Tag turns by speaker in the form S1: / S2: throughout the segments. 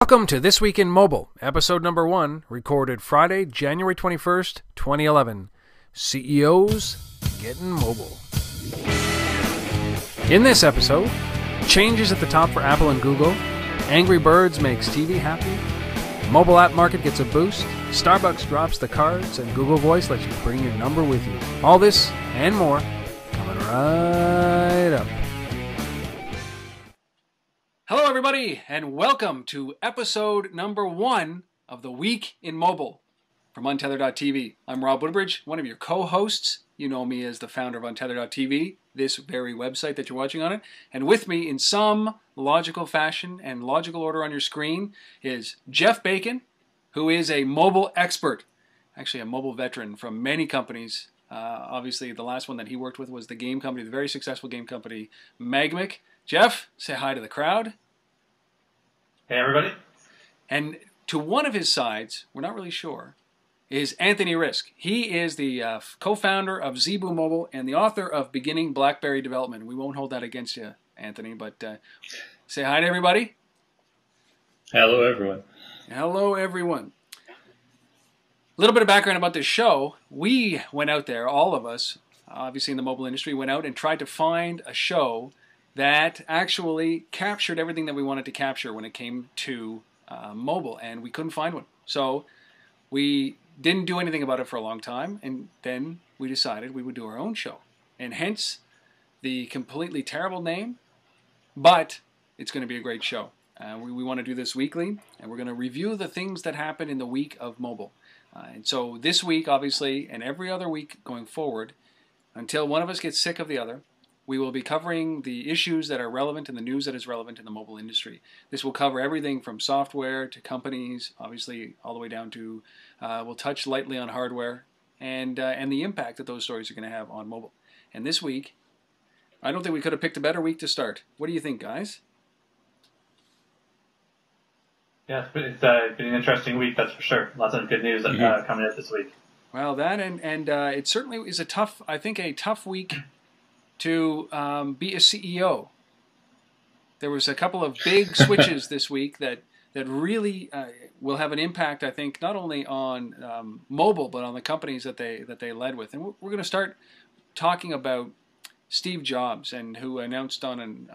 S1: Welcome to This Week in Mobile, episode number 1, recorded Friday, January 21st, 2011. CEOs getting mobile. In this episode, changes at the top for Apple and Google, Angry Birds makes TV happy, mobile app market gets a boost, Starbucks drops the cards, and Google Voice lets you bring your number with you. All this and more coming right up. Hello, everybody, and welcome to episode number 1 of The Week in Mobile from Untether.tv. I'm Rob Woodbridge, one of your co-hosts. You know me as the founder of Untether.tv, this very website that you're watching on it. And with me in some logical fashion and logical order on your screen is Jeff Bacon, who is a mobile expert, actually a mobile veteran from many companies. Obviously, the last one that he worked with was the game company, the very successful game company, Magmic. Jeff, say hi to the crowd.
S2: Hey, everybody.
S1: And to one of his sides, we're not really sure, is Anthony Risk. He is the co-founder of Zebu Mobile and the author of Beginning BlackBerry Development. We won't hold that against you, Anthony, but say hi to everybody.
S2: Hello, everyone.
S1: Hello, everyone. A little bit of background about this show. We went out there, all of us, obviously in the mobile industry, went out and tried to find a show that actually captured everything that we wanted to capture when it came to mobile, and we couldn't find one. So we didn't do anything about it for a long time, and then we decided we would do our own show. And hence the completely terrible name, but it's going to be a great show. We want to do this weekly, and we're going to review the things that happened in the week of mobile. And so this week, obviously, and every other week going forward, until one of us gets sick of the other, we will be covering the issues that are relevant and the news that is relevant in the mobile industry. This will cover everything from software to companies, obviously all the way down to, we'll touch lightly on hardware and the impact that those stories are going to have on mobile. And this week, I don't think we could have picked a better week to start. What do you think, guys?
S2: Yeah, it's been an interesting week, that's for sure. Lots of good news coming out this week.
S1: Well, that and it certainly is a tough week to be a CEO. There was a couple of big switches this week that really will have an impact, I think, not only on mobile but on the companies that they led with. And we're going to start talking about Steve Jobs, and who announced on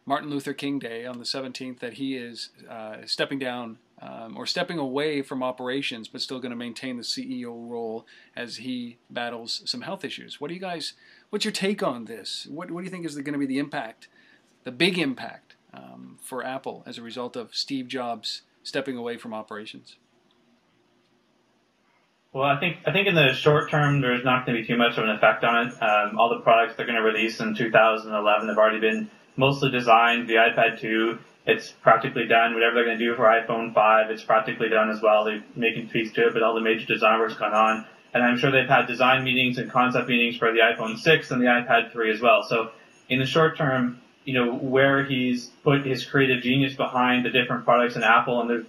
S1: Martin Luther King Day on the 17th that he is stepping down or stepping away from operations, but still going to maintain the CEO role as he battles some health issues. What's your take on this? What do you think is going to be the impact, the big impact for Apple as a result of Steve Jobs stepping away from operations?
S2: Well, I think in the short term, there's not going to be too much of an effect on it. All the products they're going to release in 2011 have already been mostly designed. The iPad 2, it's practically done. Whatever they're going to do for iPhone 5, it's practically done as well. They're making tweaks to it, but all the major design work's gone on. And I'm sure they've had design meetings and concept meetings for the iPhone 6 and the iPad 3 as well. So in the short term, where he's put his creative genius behind the different products in Apple, and there's,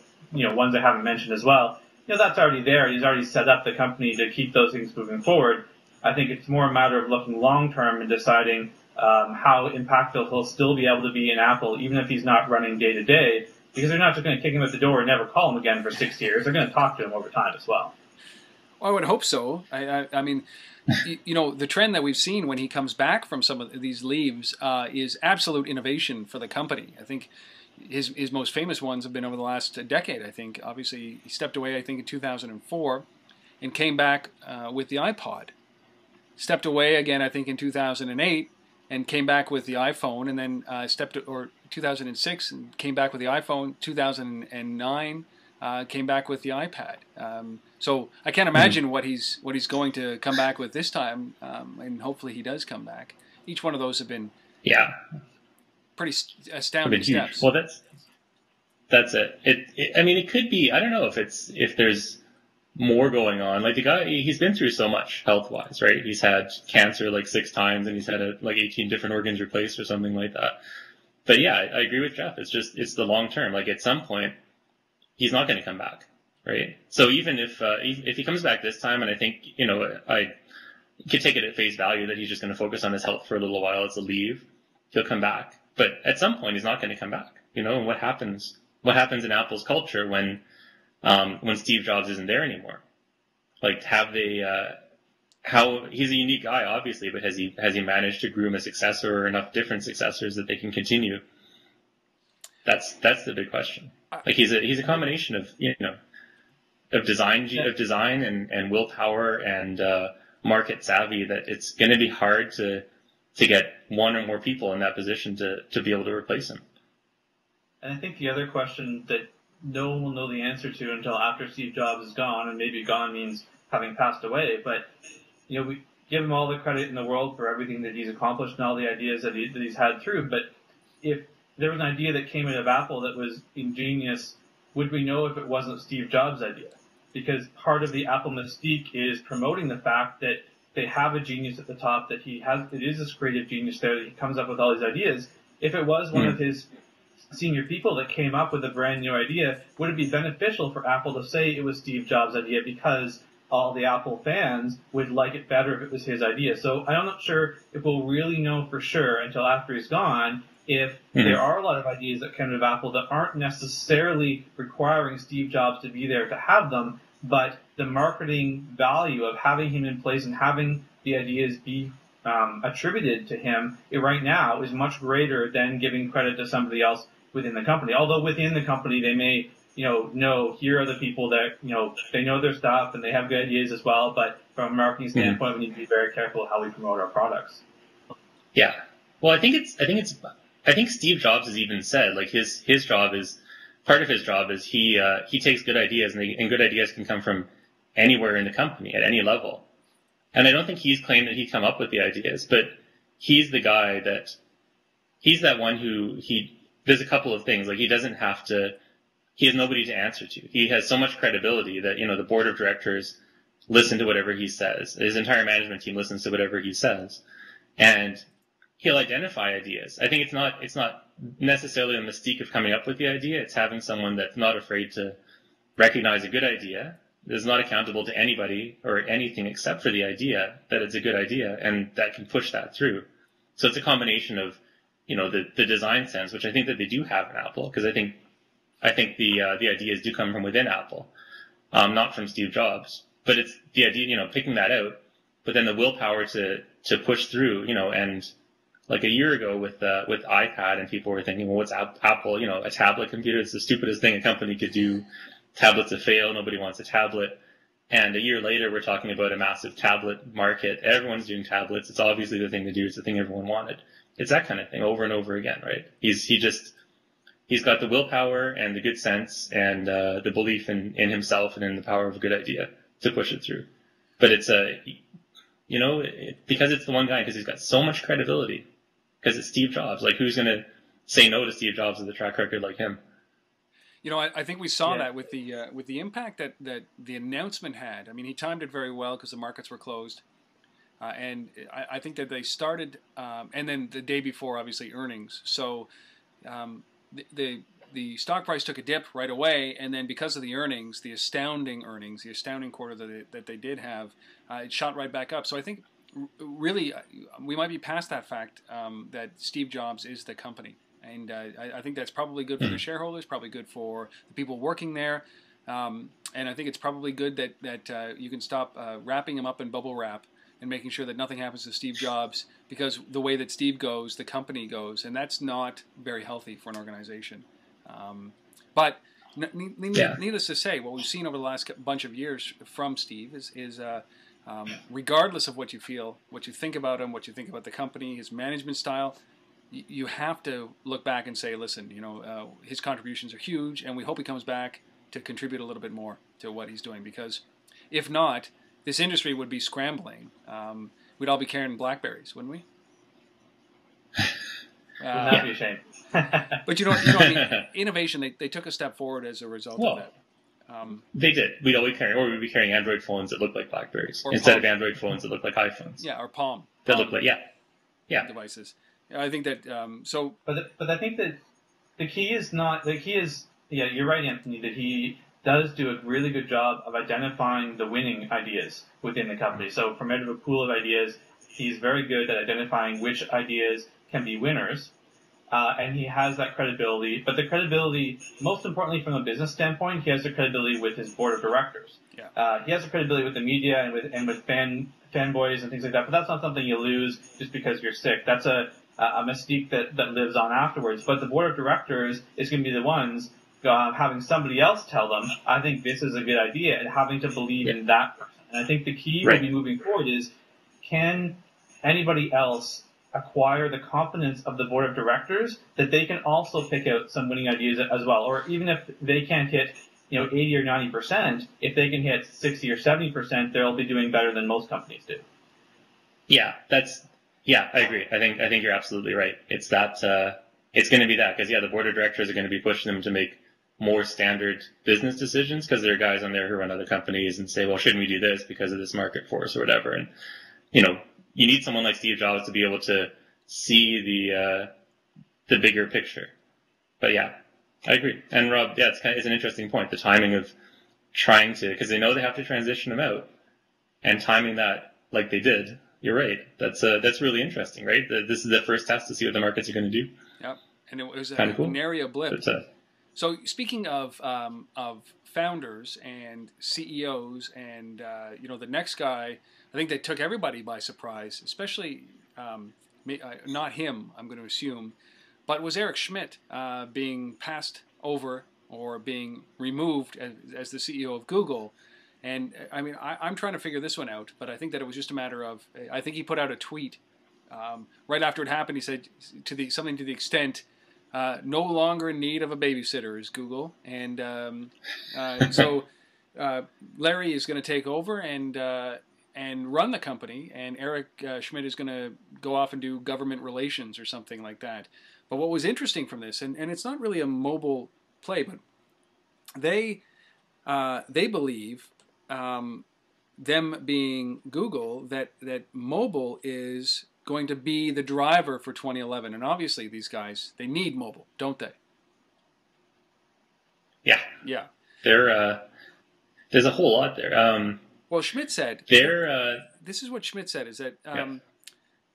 S2: ones I haven't mentioned as well, that's already there. He's already set up the company to keep those things moving forward. I think it's more a matter of looking long term and deciding how impactful he'll still be able to be in Apple, even if he's not running day to day, because they're not just going to kick him at the door and never call him again for 6 years. They're going to talk to him over time as well.
S1: Well, I would hope so. I mean, the trend that we've seen when he comes back from some of these leaves is absolute innovation for the company. I think his most famous ones have been over the last decade, I think. Obviously, he stepped away, I think, in 2004 and came back with the iPod. Stepped away again, I think, in 2008 and came back with the iPhone, and then 2006 and came back with the iPhone. 2009 came back with the iPad. So I can't imagine what he's going to come back with this time, and hopefully he does come back. Each one of those have been pretty astounding steps.
S3: Well, that's it. I mean, it could be. I don't know if there's more going on. Like the guy, he's been through so much health-wise, right? He's had cancer like 6 times, and he's had like 18 different organs replaced or something like that. But yeah, I agree with Jeff. It's the long term. Like at some point, he's not going to come back. Right. So even if he comes back this time, and I think, I could take it at face value that he's just going to focus on his health for a little while as a leave, he'll come back. But at some point, he's not going to come back, and what happens what happens in Apple's culture when Steve Jobs isn't there anymore? Like, have they? How he's a unique guy, obviously, but has he managed to groom a successor or enough different successors that they can continue? That's the big question. Like, he's a combination of of design and willpower and market savvy that it's going to be hard to get one or more people in that position to be able to replace him.
S2: And I think the other question that no one will know the answer to until after Steve Jobs is gone, and maybe gone means having passed away, but we give him all the credit in the world for everything that he's accomplished and all the ideas that he's had through, but if there was an idea that came out of Apple that was ingenious, would we know if it wasn't Steve Jobs' idea? Because part of the Apple mystique is promoting the fact that they have a genius at the top, that it is this creative genius there, that he comes up with all these ideas. If it was one of his senior people that came up with a brand new idea, would it be beneficial for Apple to say it was Steve Jobs' idea because all the Apple fans would like it better if it was his idea? So I'm not sure if we'll really know for sure until after he's gone if there are a lot of ideas that come out of Apple that aren't necessarily requiring Steve Jobs to be there to have them, but the marketing value of having him in place and having the ideas be attributed to him right now is much greater than giving credit to somebody else within the company. Although within the company they may, know here are the people that, they know their stuff and they have good ideas as well, but from a marketing standpoint, we need to be very careful how we promote our products.
S3: Yeah. Well, I think Steve Jobs has even said, like, his job is, part of his job is he takes good ideas, and good ideas can come from anywhere in the company at any level. And I don't think he's claimed that he come up with the ideas, but he's the guy he's that one who there's a couple of things, like, he has nobody to answer to. He has so much credibility that, the board of directors listen to whatever he says. His entire management team listens to whatever he says. And he'll identify ideas. I think it's not necessarily the mystique of coming up with the idea. It's having someone that's not afraid to recognize a good idea, is not accountable to anybody or anything except for the idea that it's a good idea, and that can push that through. So it's a combination of, the design sense, which I think that they do have in Apple, because I think the ideas do come from within Apple, not from Steve Jobs. But it's the idea, picking that out, but then the willpower to push through, and like a year ago with iPad, and people were thinking, well, what's Apple? A tablet computer. It's the stupidest thing a company could do. Tablets have failed. Nobody wants a tablet. And a year later, we're talking about a massive tablet market. Everyone's doing tablets. It's obviously the thing to do. It's the thing everyone wanted. It's that kind of thing over and over again, right? He's got the willpower and the good sense and the belief in himself and in the power of a good idea to push it through. But it's because it's the one guy, because he's got so much credibility. Because it's Steve Jobs. Like, who's going to say no to Steve Jobs with a track record like him?
S1: I think we saw that with the impact that the announcement had. I mean, he timed it very well because the markets were closed, and I think that they started, and then the day before, obviously, earnings. So the stock price took a dip right away, and then because of the earnings, the astounding quarter that they did have, it shot right back up. So I think really we might be past that fact that Steve Jobs is the company. And I think that's probably good for the shareholders, probably good for the people working there. And I think it's probably good that you can stop wrapping him up in bubble wrap and making sure that nothing happens to Steve Jobs, because the way that Steve goes, the company goes, and that's not very healthy for an organization. But needless to say, what we've seen over the last bunch of years from Steve is regardless of what you feel, what you think about him, what you think about the company, his management style, you have to look back and say, listen, his contributions are huge, and we hope he comes back to contribute a little bit more to what he's doing, because if not, this industry would be scrambling. We'd all be carrying BlackBerries, wouldn't we?
S2: Wouldn't that be a shame?
S1: But I mean, innovation, they took a step forward as a result of that.
S3: They did. We'd be carrying Android phones that look like BlackBerries instead of Android phones that look like iPhones.
S1: Yeah, or Palm.
S3: That look like
S1: devices. I think that so.
S2: But I think that the key is not the key is you're right, Anthony, that he does do a really good job of identifying the winning ideas within the company. So from out of a pool of ideas, he's very good at identifying which ideas can be winners. and he has that credibility. But the credibility, most importantly from a business standpoint, he has the credibility with his board of directors.
S1: Yeah.
S2: He has the credibility with the media and with fanboys and things like that. But that's not something you lose just because you're sick. That's a mystique that lives on afterwards. But the board of directors is going to be the ones having somebody else tell them, I think this is a good idea, and having to believe in that person. And I think the key will be moving forward is, can anybody else acquire the confidence of the board of directors that they can also pick out some winning ideas as well? Or even if they can't hit 80 or 90%, if they can hit 60 or 70%, they'll be doing better than most companies do.
S3: Yeah, I agree. I think you're absolutely right. It's that, it's going to be that, because the board of directors are going to be pushing them to make more standard business decisions, because there are guys on there who run other companies and say, well, shouldn't we do this because of this market force or whatever? And, you need someone like Steve Jobs to be able to see the bigger picture. But yeah, I agree. And Rob, it's an interesting point. The timing of trying to, because they know they have to transition him out, and timing that like they did. You're right. That's really interesting, right? This is the first test to see what the markets are going to do.
S1: Yep, and it was
S3: kind of cool.
S1: An area blip. So speaking of founders and CEOs, and the next guy, I think that took everybody by surprise, especially not him, I'm going to assume, but was Eric Schmidt being passed over or being removed as the CEO of Google. And I mean, I'm trying to figure this one out, but I think that it was just a matter of, I think he put out a tweet right after it happened. He said something to the extent, no longer in need of a babysitter is Google. And so Larry is going to take over and run the company, and Eric Schmidt is going to go off and do government relations or something like that. But what was interesting from this, and it's not really a mobile play, but they believe, them being Google, that mobile is going to be the driver for 2011. And obviously these guys, they need mobile, don't they?
S3: Yeah.
S1: Yeah.
S3: There's a whole lot there.
S1: Well, Schmidt said, this is what Schmidt said, is that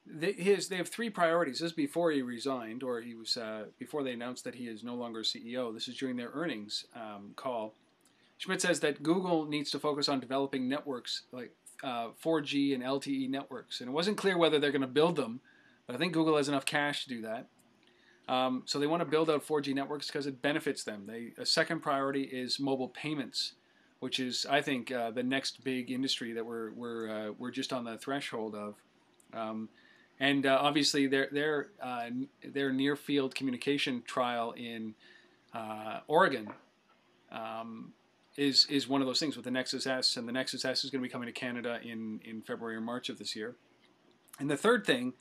S1: they have three priorities. This is before he resigned, or he was before they announced that he is no longer CEO. This is during their earnings call. Schmidt says that Google needs to focus on developing networks like 4G and LTE networks. And it wasn't clear whether they're going to build them, but I think Google has enough cash to do that. So they want to build out 4G networks because it benefits them. A second priority is mobile payments, which is, I think, the next big industry that we're just on the threshold of. And obviously their near field communication trial in Oregon is one of those things with the Nexus S, and the Nexus S is going to be coming to Canada in February or March of this year. And the third thing,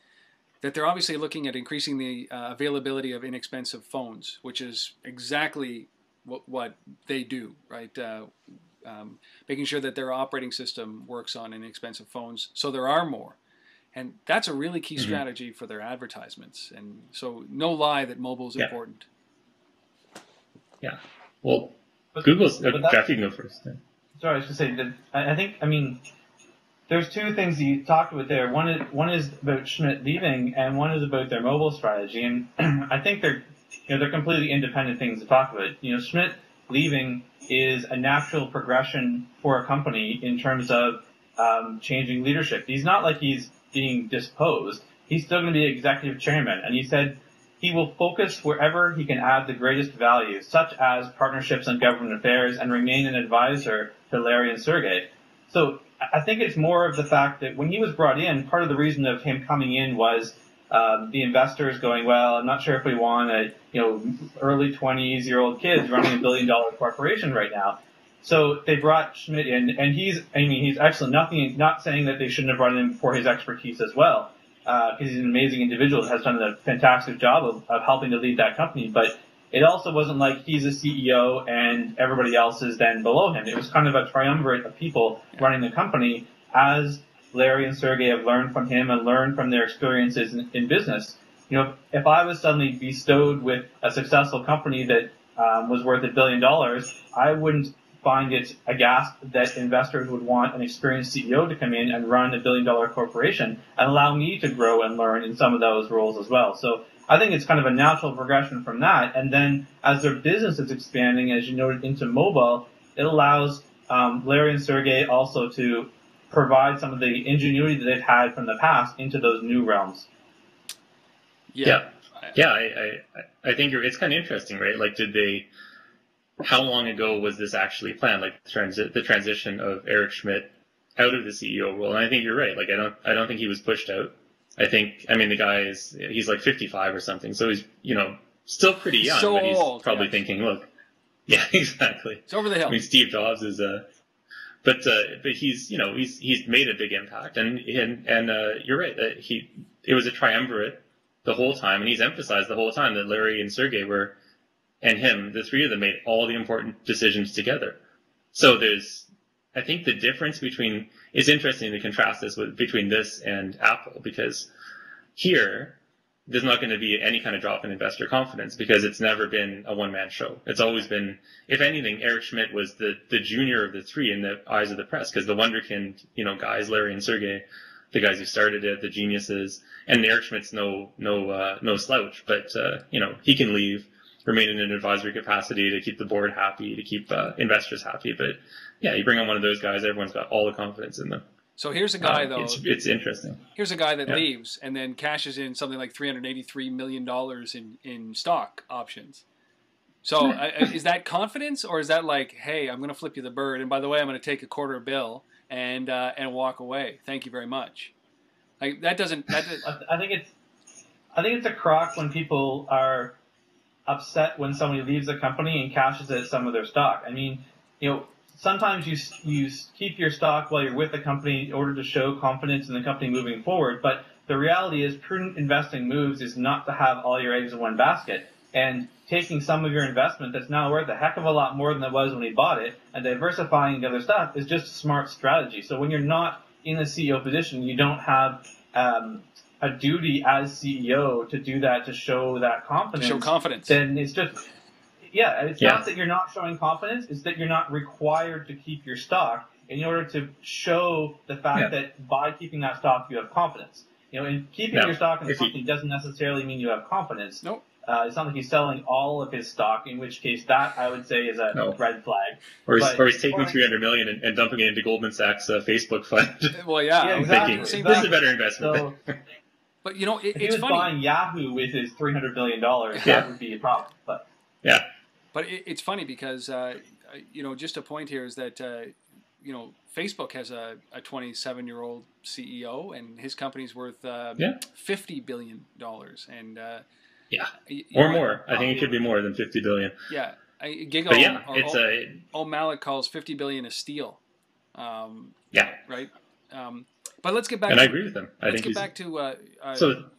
S1: that they're obviously looking at increasing the availability of inexpensive phones, which is exactly what they do, right? Making sure that their operating system works on inexpensive phones, so there are more. And that's a really key strategy for their advertisements. And so no lie that mobile is important.
S3: Yeah. Well, Google's... Jeff, you can go first. Yeah.
S2: Sorry, I was just saying that I mean, there's two things you talked about there. One is about Schmidt leaving, and one is about their mobile strategy. And I think they're completely independent things to talk about. Schmidt leaving is a natural progression for a company in terms of changing leadership. He's not like he's being disposed. He's still going to be executive chairman, and he said he will focus wherever he can add the greatest value, such as partnerships and government affairs, and remain an advisor to Larry and Sergey. So I think it's more of the fact that when he was brought in, part of the reason of him coming in was the investors going, well, I'm not sure if we want early 20-year-old kids running $1 billion corporation right now. So they brought Schmidt in, and he's excellent. Not saying that they shouldn't have brought him in for his expertise as well, because he's an amazing individual that has done a fantastic job of helping to lead that company. But it also wasn't like he's a CEO and everybody else is then below him. It was kind of a triumvirate of people running the company, as Larry and Sergey have learned from him and learned from their experiences in business. If I was suddenly bestowed with a successful company that was worth $1 billion, I wouldn't find it aghast that investors would want an experienced CEO to come in and run $1 billion corporation and allow me to grow and learn in some of those roles as well. So I think it's kind of a natural progression from that. And then as their business is expanding, as you noted, into mobile, it allows Larry and Sergey also to provide some of the ingenuity that they've had from the past into those new realms.
S3: Yeah. I think it's kind of interesting, right? Like, how long ago was this actually planned? Like the transition of Eric Schmidt out of the CEO role. And I think you're right. Like, I don't think he was pushed out. I mean, the guy he's like 55 or something. So he's, still pretty young,
S1: so
S3: but he's
S1: old,
S3: probably thinking, look, yeah, exactly.
S1: It's over the hill.
S3: I mean, Steve Jobs is but he's, he's made a big impact, and you're right. It was a triumvirate the whole time, and he's emphasized the whole time that Larry and Sergey and him, the three of them, made all the important decisions together. So I think the difference it's interesting to contrast this between this and Apple, because here, there's not going to be any kind of drop in investor confidence because it's never been a one-man show. It's always been, if anything, Eric Schmidt was the junior of the three in the eyes of the press, because the wunderkind, guys, Larry and Sergey, the guys who started it, the geniuses, and Eric Schmidt's no slouch, but he can leave, remain in an advisory capacity to keep the board happy, to keep investors happy. But yeah, you bring on one of those guys, everyone's got all the confidence in them.
S1: So here's a guy, though.
S3: It's interesting.
S1: Here's a guy that leaves and then cashes in something like $383 million in stock options. So is that confidence, or is that like, hey, I'm going to flip you the bird, and by the way, I'm going to take a quarter bill and walk away. Thank you very much. Like that doesn't.
S2: I think it's a crock when people are upset when somebody leaves a company and cashes in some of their stock. I mean, sometimes you keep your stock while you're with the company in order to show confidence in the company moving forward. But the reality is, prudent investing moves is not to have all your eggs in one basket. And taking some of your investment that's now worth a heck of a lot more than it was when you bought it and diversifying into other stuff is just a smart strategy. So when you're not in the CEO position, you don't have a duty as CEO to do that, to show that confidence.
S1: Show confidence.
S2: Then it's just... it's not that you're not showing confidence, it's that you're not required to keep your stock in order to show the fact that by keeping that stock, you have confidence. And keeping your stock in the company doesn't necessarily mean you have confidence.
S1: Nope.
S2: It's not like he's selling all of his stock, in which case that, I would say, is a red flag.
S3: Or he's taking $300 million and dumping it into Goldman Sachs' Facebook fund.
S1: Well, yeah,
S2: exactly.
S3: Thinking, this is a better investment.
S2: So,
S1: but,
S2: if he was
S1: funny.
S2: buying Yahoo with his $300 billion, that would be a problem. But
S3: yeah.
S1: But it's funny because, just a point here is that, Facebook has a 27-year-old CEO, and his company's worth $50 billion. And
S3: or more. I think it could be more than $50 billion.
S1: Yeah. O'Malley calls $50 billion a steal. Right? But let's get back.
S3: And I agree with him.
S1: Let's get back to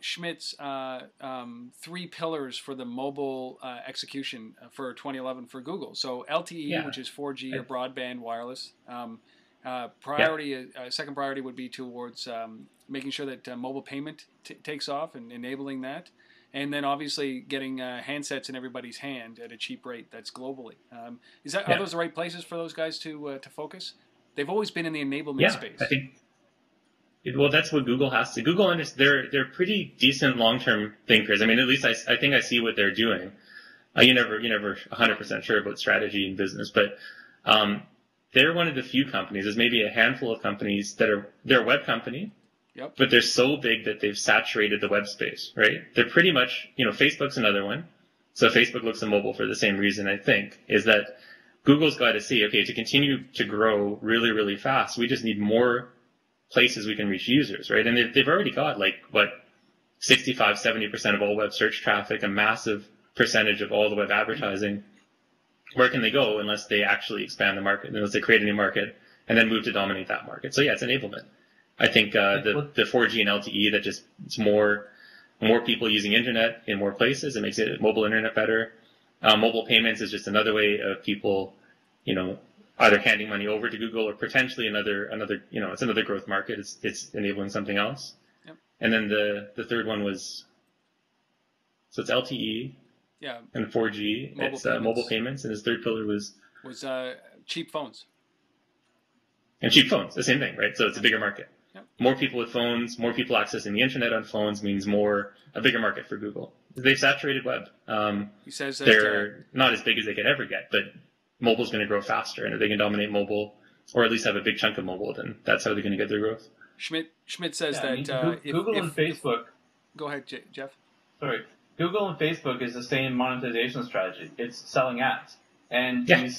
S1: Schmidt's 3 pillars for the mobile execution for 2011 for Google. So LTE, which is 4G or broadband wireless. Second priority would be towards making sure that mobile payment takes off and enabling that. And then obviously getting handsets in everybody's hand at a cheap rate. That's globally. Are those the right places for those guys to focus? They've always been in the enablement space.
S3: I think. Well, that's what Google has to. Google they're pretty decent long-term thinkers. I mean, at least I think I see what they're doing. You're never 100% sure about strategy in business, but they're one of the few companies. There's maybe a handful of companies they're a web company.
S1: Yep.
S3: But they're so big that they've saturated the web space, right? They're pretty much, Facebook's another one. So Facebook looks at mobile for the same reason, I think, is that Google's got to see, okay, to continue to grow really, really fast, we just need more places we can reach users, right? And they've already got 65, 70% of all web search traffic, a massive percentage of all the web advertising. Where can they go unless they actually expand the market, unless they create a new market and then move to dominate that market? So it's enablement. I think the 4G and LTE, that just it's more people using internet in more places. It makes mobile internet better. Mobile payments is just another way of people, either handing money over to Google or potentially another it's another growth market. It's enabling something else.
S1: Yep.
S3: And then the third one was, so it's LTE.
S1: Yeah.
S3: And 4G. Mobile payments, and his third pillar was
S1: cheap phones.
S3: And cheap phones, the same thing, right? So it's a bigger market. More people with phones, more people accessing the internet on phones means a bigger market for Google. They've saturated web.
S1: He says that
S3: They're not as big as they could ever get, but mobile's going to grow faster, and if they can dominate mobile, or at least have a big chunk of mobile, then that's how they're going to get their growth.
S1: Schmidt says
S2: Yeah,
S1: that
S2: I mean, Google and Facebook.
S1: Go ahead, Jeff.
S2: Sorry, Google and Facebook is the same monetization strategy. It's selling ads, and
S3: Yeah.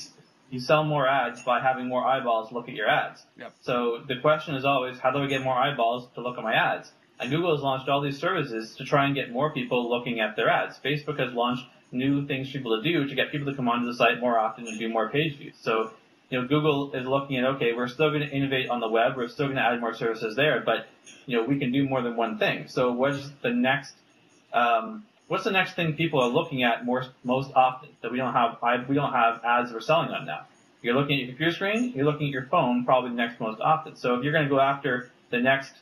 S2: you sell more ads by having more eyeballs look at your ads.
S1: Yep.
S2: So the question is always, how do I get more eyeballs to look at my ads? And Google has launched all these services to try and get more people looking at their ads. Facebook has launched new things for people to do to get people to come onto the site more often and do more page views. So, Google is looking at, okay, we're still going to innovate on the web, we're still going to add more services there, but, we can do more than one thing. So what's the next thing people are looking at most often that we don't have ads we're selling on now? You're looking at your computer screen, you're looking at your phone, probably next most often. So if you're going to go after the next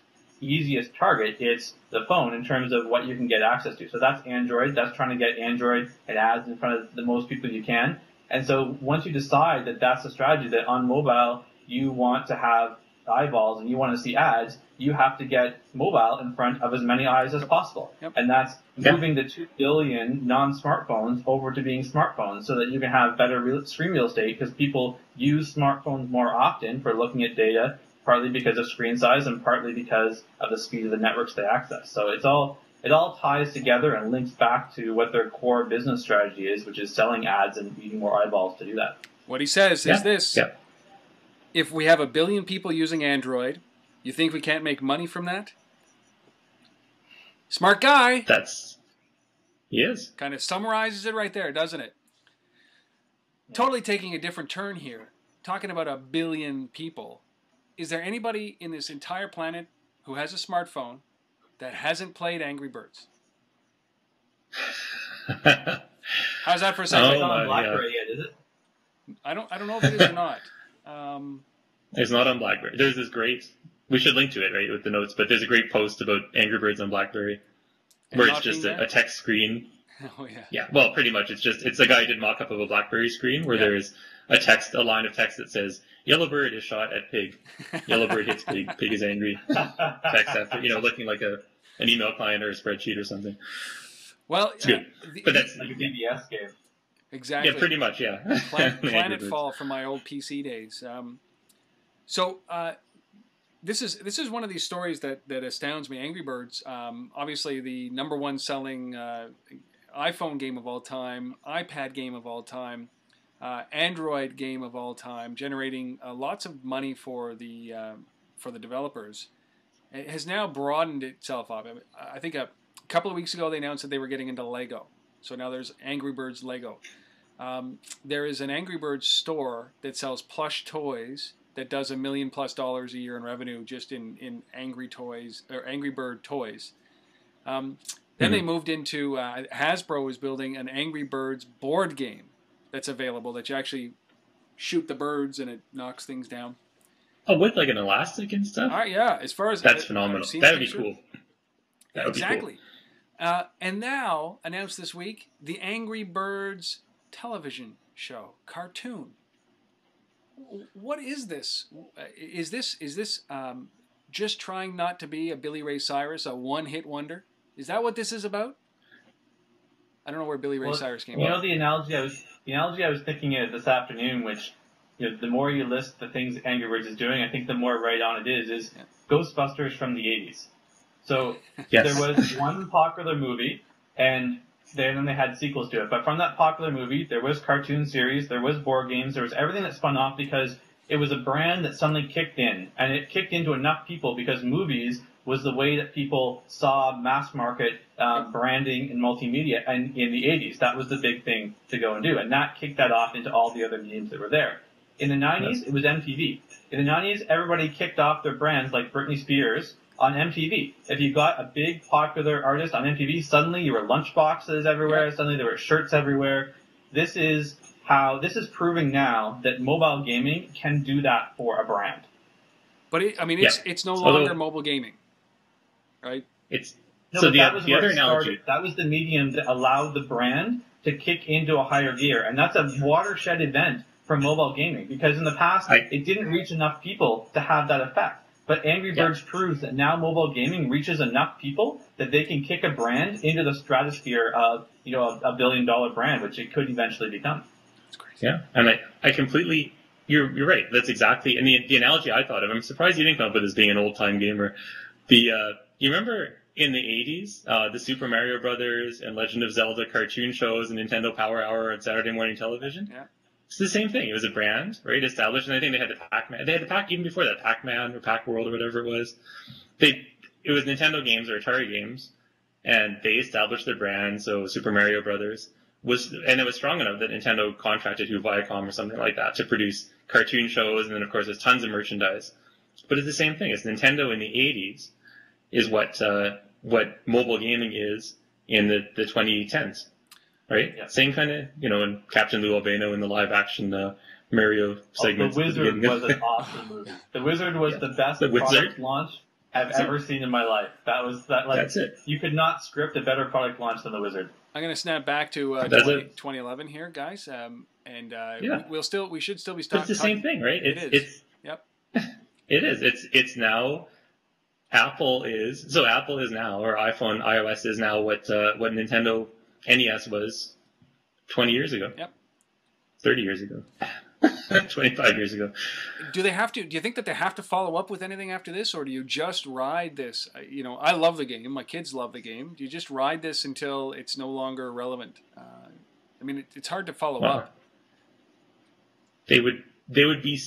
S2: easiest target, it's the phone in terms of what you can get access to. So that's Android. That's trying to get Android and ads in front of the most people you can. And so once you decide that that's the strategy, that on mobile you want to have eyeballs and you want to see ads, you have to get mobile in front of as many eyes as possible.
S1: Yep.
S2: And that's moving the 2 billion non-smartphones over to being smartphones so that you can have better screen real estate, because people use smartphones more often for looking at data, partly because of screen size and partly because of the speed of the networks they access. So it all ties together and links back to what their core business strategy is, which is selling ads and needing more eyeballs to do that.
S1: What he says is this.
S3: Yeah.
S1: If we have 1 billion people using Android, you think we can't make money from that? Smart guy.
S3: He is.
S1: Kind of summarizes it right there, doesn't it? Yeah. Totally taking a different turn here. Talking about 1 billion people. Is there anybody in this entire planet who has a smartphone that hasn't played Angry Birds? How's that for a second?
S2: It's not on BlackBerry yet, is it?
S1: I don't know if it is or not.
S3: It's not on BlackBerry. There's this great, we should link to it, right, with the notes, but there's a great post about Angry Birds on BlackBerry where it's just a text screen.
S1: Oh, yeah.
S3: Yeah, well, pretty much. It's a guy who did mock-up of a BlackBerry screen where there's a line of text that says, "Yellow bird is shot at pig. Yellow bird hits pig. Pig is angry." Text after, looking like an email client or a spreadsheet or something.
S1: Well,
S3: it's good. But that's
S2: like a DBS game.
S1: Exactly.
S3: Yeah, pretty much, yeah.
S1: Planetfall from my old PC days. This is one of these stories that astounds me. Angry Birds, obviously the #1 selling iPhone game of all time, iPad game of all time, Android game of all time, generating lots of money for the developers. It has now broadened itself up. I think a couple of weeks ago they announced that they were getting into Lego. So now there's Angry Birds Lego. There is an Angry Birds store that sells plush toys that does $1 million+ a year in revenue just in Angry Toys or Angry Bird toys. Then they moved into Hasbro is building an Angry Birds board game that's available that you actually shoot the birds and it knocks things down.
S3: Oh, with like an elastic and stuff?
S1: Yeah, as far as
S3: that's phenomenal. That would be cool. That
S1: exactly.
S3: Would be cool.
S1: And now, announced this week, the Angry Birds television show, cartoon. What is this? Is this just trying not to be a Billy Ray Cyrus, a one-hit wonder? Is that what this is about? I don't know where Billy Ray Cyrus came from.
S2: The analogy I was thinking of this afternoon, which the more you list the things Angry Birds is doing, I think the more right on it is Ghostbusters from the 80s. So there was one popular movie, and then they had sequels to it. But from that popular movie, there was cartoon series, there was board games, there was everything that spun off because it was a brand that suddenly kicked in. And it kicked into enough people because movies was the way that people saw mass market branding and multimedia. And in the 80s, that was the big thing to go and do. And that kicked that off into all the other mediums that were there. In the 90s, it was MTV. In the 90s, everybody kicked off their brands like Britney Spears on MTV. If you got a big popular artist on MTV, suddenly you were lunchboxes everywhere, suddenly there were shirts everywhere. This is proving now that mobile gaming can do that for a brand.
S1: But it's no longer mobile gaming, right?
S3: The other analogy.
S2: That was the medium that allowed the brand to kick into a higher gear, and that's a watershed event for mobile gaming, because in the past it didn't reach enough people to have that effect. But Angry Birds proves that now mobile gaming reaches enough people that they can kick a brand into the stratosphere of, a billion-dollar brand, which it could eventually become.
S1: That's crazy.
S3: Yeah, and I completely, you're right. That's exactly, and the analogy I thought of, I'm surprised you didn't come up with as being an old-time gamer. You remember in the 80s, the Super Mario Brothers and Legend of Zelda cartoon shows and Nintendo Power Hour on Saturday morning television?
S1: Yeah.
S3: It's the same thing. It was a brand, right, established, and I think they had the Pac-Man. They had the Pac even before that, Pac-Man or Pac-World or whatever it was. It was Nintendo games or Atari games, and they established their brand. So Super Mario Brothers and it was strong enough that Nintendo contracted Viacom or something like that to produce cartoon shows, and then of course there's tons of merchandise. But it's the same thing. It's Nintendo in the 80s is what mobile gaming is in the 2010s. Right?
S2: Yeah.
S3: Same kind of, in Captain Lou Albano in the live action Mario segment.
S2: The Wizard was an awesome movie. The Wizard was the best product launch I've ever seen in my life. That's it. You could not script a better product launch than The Wizard.
S1: I'm going to snap back to 2011 here, guys, we should still be talking.
S3: It's the same thing, right? It's
S1: yep.
S3: It is. It's now. Apple is now, or iPhone, iOS is now what Nintendo NES was 20 years ago.
S1: Yep.
S3: 30 years ago. 25 years ago.
S1: Do you think that they have to follow up with anything after this, or do you just ride this? I love the game. My kids love the game. Do you just ride this until it's no longer relevant? It's hard to follow up. They would
S3: be.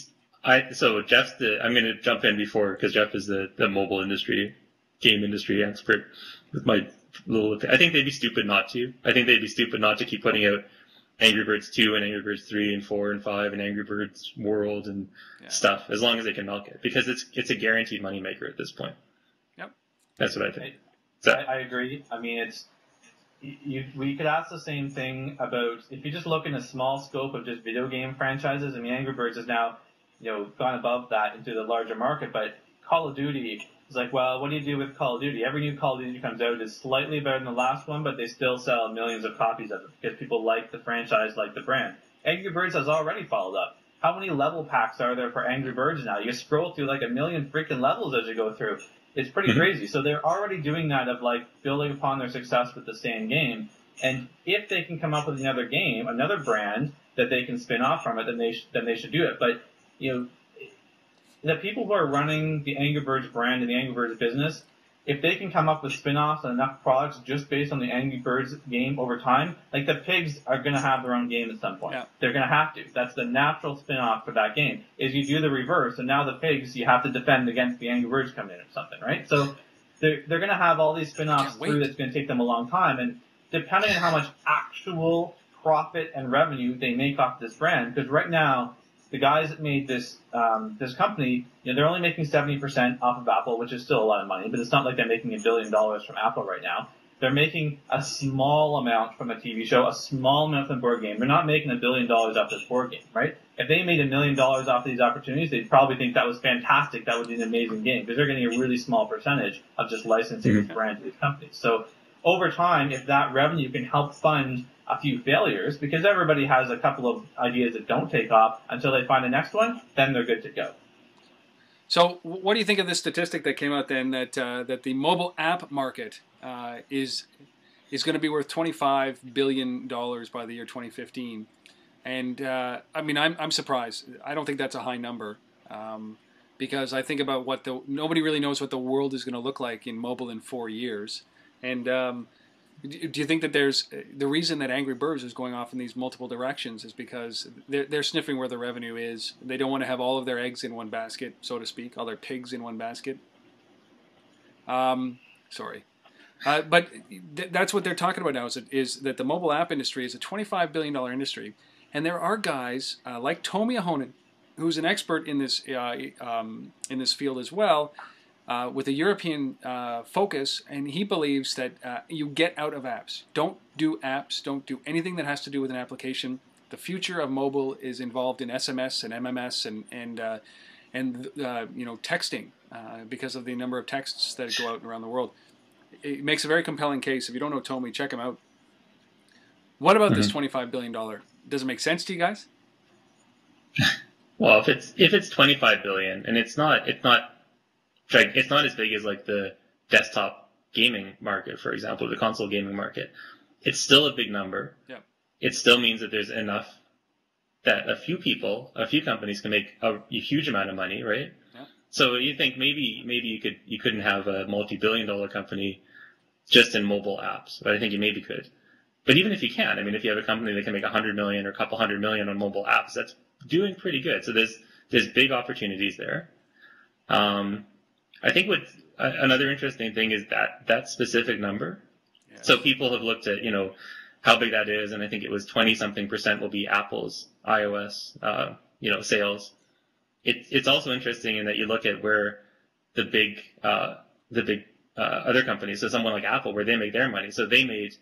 S3: So Jeff's I'm going to jump in before, because Jeff is the mobile industry, game industry expert with my I think they'd be stupid not to. I think they'd be stupid not to keep putting out Angry Birds 2 and Angry Birds 3 and 4 and 5 and Angry Birds World and stuff, as long as they can milk it, because it's a guaranteed moneymaker at this point.
S1: Yep.
S3: That's what I think.
S2: I agree. We could ask the same thing about, if you just look in a small scope of just video game franchises. Angry Birds has now, gone above that into the larger market, but Call of Duty is like, well, what do you do with Call of Duty? Every new Call of Duty comes out is slightly better than the last one, but they still sell millions of copies of it because people like the franchise, like the brand. Angry Birds has already followed up. How many level packs are there for Angry Birds now? You scroll through like a million freaking levels as you go through. It's pretty crazy. So they're already doing that, of like building upon their success with the same game. And if they can come up with another game, another brand that they can spin off from it, then they should do it. But the people who are running the Angry Birds brand and the Angry Birds business, if they can come up with spin-offs and enough products just based on the Angry Birds game over time, like the pigs are going to have their own game at some point.
S1: Yeah.
S2: They're going to have to. That's the natural spin-off for that game, is you do the reverse, and now the pigs, you have to defend against the Angry Birds coming in or something, right? So they're going to have all these spin-offs through that's going to take them a long time, and depending on how much actual profit and revenue they make off this brand, because right now, the guys that made this company, they're only making 70% off of Apple, which is still a lot of money, but it's not like they're making $1 billion from Apple right now. They're making a small amount from a TV show, a small amount from a board game. They're not making $1 billion off this board game, right? If they made $1 million off these opportunities, they'd probably think that was fantastic. That would be an amazing game, because they're getting a really small percentage of just licensing this brand to these companies. So over time, if that revenue can help fund a few failures, because everybody has a couple of ideas that don't take off until they find the next one, then they're good to go.
S1: So what do you think of this statistic that came out then, that the mobile app market is going to be worth $25 billion by the year 2015? And I'm surprised. I don't think that's a high number, because I think about nobody really knows what the world is going to look like in mobile in 4 years. And do you think that the reason that Angry Birds is going off in these multiple directions is because they're sniffing where the revenue is? They don't want to have all of their eggs in one basket, so to speak, all their pigs in one basket. Sorry. But that's what they're talking about now, is that the mobile app industry is a $25 billion industry. And there are guys like Tomi Ahonen, who's an expert in this field as well, with a European focus, and he believes that you get out of apps. Don't do apps. Don't do anything that has to do with an application. The future of mobile is involved in SMS and MMS and texting, because of the number of texts that go out around the world. It makes a very compelling case. If you don't know Tomi, check him out. What about this $25 billion? Does it make sense to you guys?
S3: Well, if it's $25 billion, and it's not it's not as big as like the desktop gaming market, for example, the console gaming market. It's still a big number.
S1: Yeah.
S3: It still means that there's enough that a few companies can make a huge amount of money, right?
S1: Yeah.
S3: So you think maybe you couldn't have a multi-billion-dollar company just in mobile apps, but I think you maybe could. But even if you can, I mean, if you have a company that can make 100 million or a couple hundred million on mobile apps, that's doing pretty good. So there's big opportunities there. I think another interesting thing is that specific number. Yeah. So people have looked at, how big that is, and I think it was 20-something% will be Apple's iOS, sales. It's also interesting in that you look at where the big other companies, so someone like Apple, where they make their money. So they made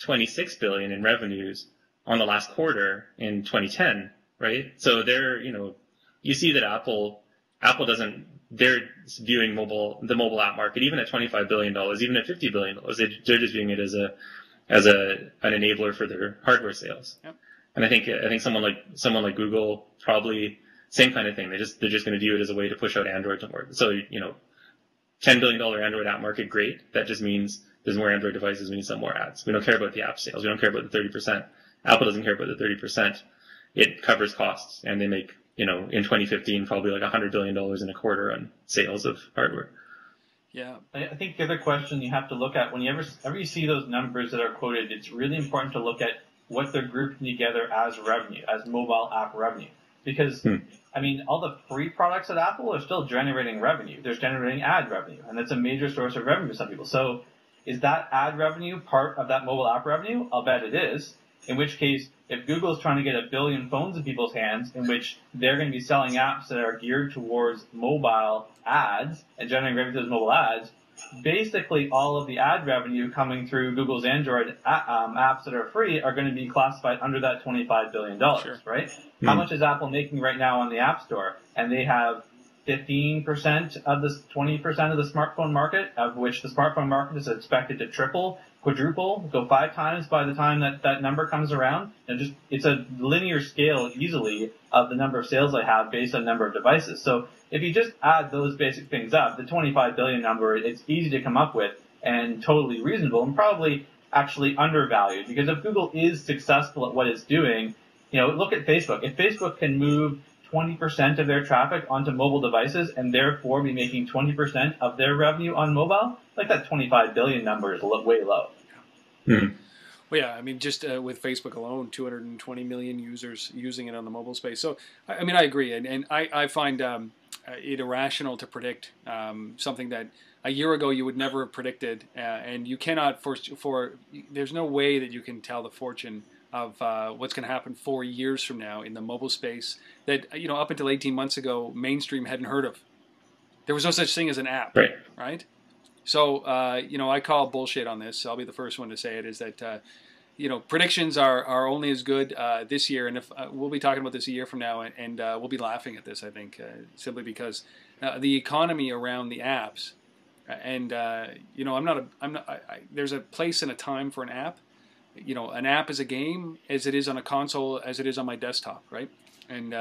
S3: $26 billion in revenues on the last quarter in 2010, right? So you see that Apple they're viewing the mobile app market, even at $25 billion, even at $50 billion, they're just viewing it as an enabler for their hardware sales.
S1: Yep.
S3: And I think someone like Google, probably same kind of thing. They're just going to view it as a way to push out Android to more. So, $10 billion Android app market, great. That just means there's more Android devices, we need some more ads. We don't care about the app sales. We don't care about the 30%. Apple doesn't care about the 30%. It covers costs, and they make, in 2015, probably like $100 billion in a quarter on sales of hardware.
S1: Yeah.
S2: I think the other question you have to look at, whenever you see those numbers that are quoted, it's really important to look at what they're grouping together as revenue, as mobile app revenue. Because, all the free products at Apple are still generating revenue. They're generating ad revenue, and that's a major source of revenue for some people. So is that ad revenue part of that mobile app revenue? I'll bet it is. In which case, if Google's trying to get 1 billion phones in people's hands, in which they're going to be selling apps that are geared towards mobile ads and generating revenue through those mobile ads, basically all of the ad revenue coming through Google's Android apps that are free are going to be classified under that $25 billion,
S1: sure.
S2: Right? Mm-hmm. How much is Apple making right now on the App Store? And they have 15% of the 20% of the smartphone market, of which the smartphone market is expected to triple, quadruple, go 5 times by the time that number comes around. And it's a linear scale easily of the number of sales they have based on the number of devices. So if you just add those basic things up, the 25 billion number, it's easy to come up with and totally reasonable and probably actually undervalued. Because if Google is successful at what it's doing, look at Facebook. If Facebook can move 20% of their traffic onto mobile devices and therefore be making 20% of their revenue on mobile, like that 25 billion number is way low.
S3: Mm-hmm.
S1: Well, yeah, just with Facebook alone, 220 million users using it on the mobile space. So, I agree. And I find it irrational to predict something that a year ago you would never have predicted. And you cannot, there's no way that you can tell the fortune of what's going to happen 4 years from now in the mobile space that, up until 18 months ago, mainstream hadn't heard of. There was no such thing as an app, right? So, I call bullshit on this. I'll be the first one to say it, is that, predictions are only as good this year. And if we'll be talking about this a year from now, and we'll be laughing at this, I think, simply because the economy around the apps, and, there's a place and a time for an app. An app is a game as it is on a console, as it is on my desktop, right? And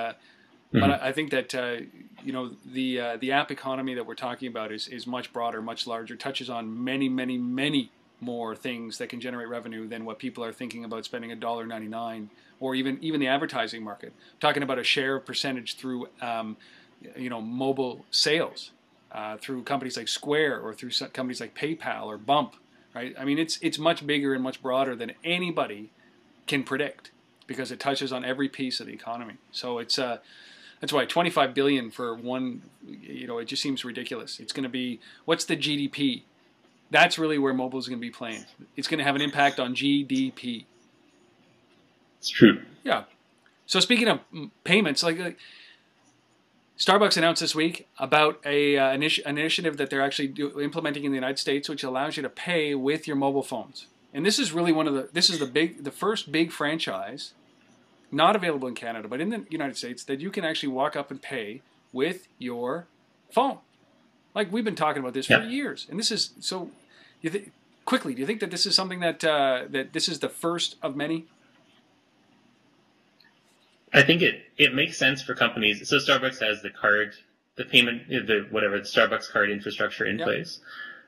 S1: but I think that the app economy that we're talking about is much broader, much larger, touches on many, many, many more things that can generate revenue than what people are thinking about spending $1.99, or even the advertising market. I'm talking about a share of percentage through mobile sales, through companies like Square, or through companies like PayPal or Bump. Right? It's much bigger and much broader than anybody can predict, because it touches on every piece of the economy. So that's why 25 billion for one, it just seems ridiculous. It's going to be, what's the GDP? That's really where mobile is going to be playing. It's going to have an impact on GDP.
S3: It's true.
S1: Yeah. So speaking of payments, like Starbucks announced this week about an initiative that they're actually implementing in the United States, which allows you to pay with your mobile phones. And this is really the first big franchise, not available in Canada, but in the United States, that you can actually walk up and pay with your phone. Like, we've been talking about this for years, and this is so. Quickly, do you think that this is something that this is the first of many?
S3: I think it makes sense for companies. So Starbucks has the the payment, the Starbucks card infrastructure in place.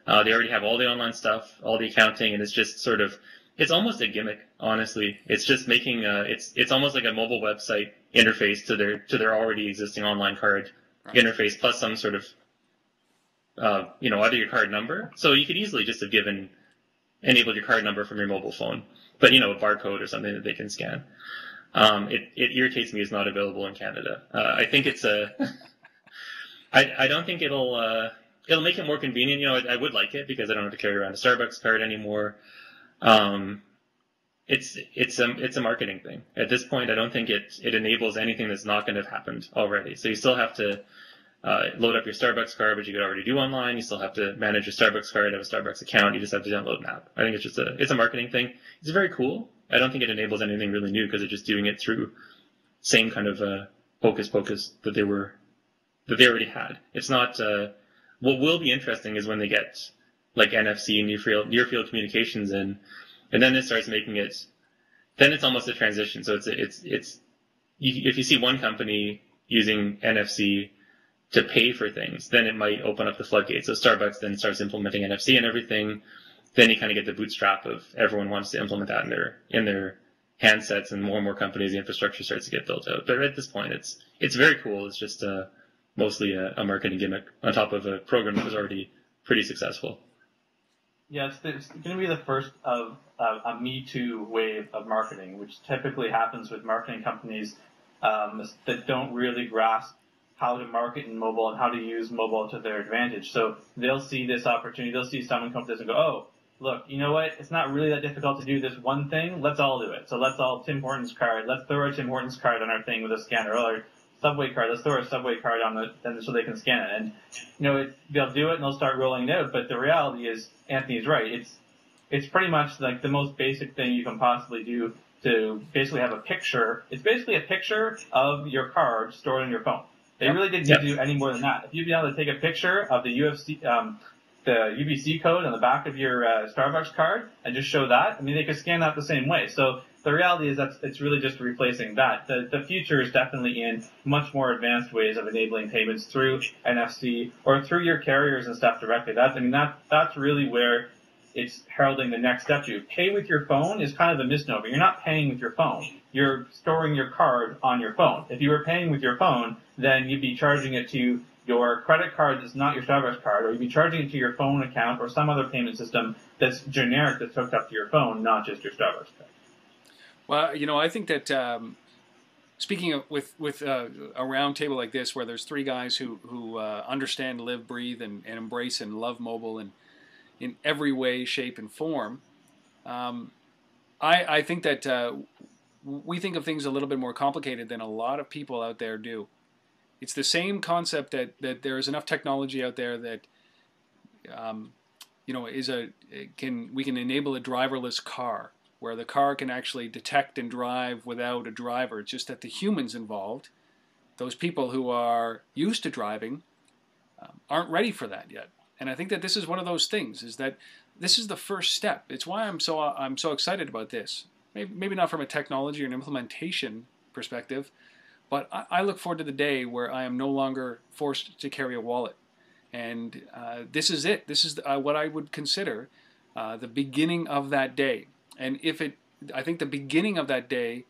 S3: They already have all the online stuff, all the accounting, and it's just sort of, it's almost a gimmick, honestly. It's just making it's almost like a mobile website interface to their already existing online card interface, plus some sort of either your card number. So you could easily just have enabled your card number from your mobile phone, but a barcode or something that they can scan. It irritates me it's not available in Canada. I think it's I don't think it'll make it more convenient. I would like it because I don't have to carry around a Starbucks card anymore. It's a marketing thing. At this point, I don't think it enables anything that's not going to have happened already. So you still have to load up your Starbucks card, which you could already do online. You still have to manage your Starbucks card, have a Starbucks account. You just have to download an app. I think it's just a marketing thing. It's very cool. I don't think it enables anything really new because they're just doing it through same kind of hocus pocus that they already had. It's not. What will be interesting is when they get like NFC and near field communications in, and then it starts making it. Then it's almost a transition. So if you see one company using NFC to pay for things, then it might open up the floodgates. So Starbucks then starts implementing NFC and everything. Then you kind of get the bootstrap of everyone wants to implement that in their handsets, and more companies, the infrastructure starts to get built out. But at this point, it's very cool. It's just mostly a marketing gimmick on top of a program that was already pretty successful.
S2: Yeah, it's going to be the first of a Me Too wave of marketing, which typically happens with marketing companies that don't really grasp how to market in mobile and how to use mobile to their advantage. So they'll see this opportunity. They'll see someone come to this and go, oh, look, you know what? It's not really that difficult to do this one thing. Let's all do it. So let's all Tim Hortons card. Let's throw a Tim Hortons card on our thing with a scanner. Or Subway card. Let's throw a Subway card on so they can scan it. And they'll do it and they'll start rolling it out. But the reality is, Anthony's right. It's pretty much like the most basic thing you can possibly do to basically have a picture. It's basically a picture of your card stored on your phone. They really didn't need to do any more than that. If you'd be able to take a picture of the UBC code on the back of your Starbucks card and just show that, I mean, they could scan that the same way. So the reality is that it's really just replacing that. The future is definitely in much more advanced ways of enabling payments through NFC or through your carriers and stuff directly. That's really where it's heralding the next step to. Pay with your phone is kind of a misnomer. You're not paying with your phone. You're storing your card on your phone. If you were paying with your phone, then you'd be charging it to your credit card that's not your Starbucks card, or you'd be charging it to your phone account or some other payment system that's generic that's hooked up to your phone, not just your Starbucks card.
S1: Well, I think that speaking of, with a round table like this, where there's three guys who understand, live, breathe, and embrace and love mobile and in every way, shape, and form, I think that we think of things a little bit more complicated than a lot of people out there do. It's the same concept that there is enough technology out there that we can enable a driverless car, where the car can actually detect and drive without a driver. It's just that the humans involved, those people who are used to driving, aren't ready for that yet. And I think that this is one of those things, is that this is the first step. It's why I'm so excited about this. Maybe not from a technology or an implementation perspective, but I look forward to the day where I am no longer forced to carry a wallet. And this is it. This is what I would consider the beginning of that day. And I think the beginning of that day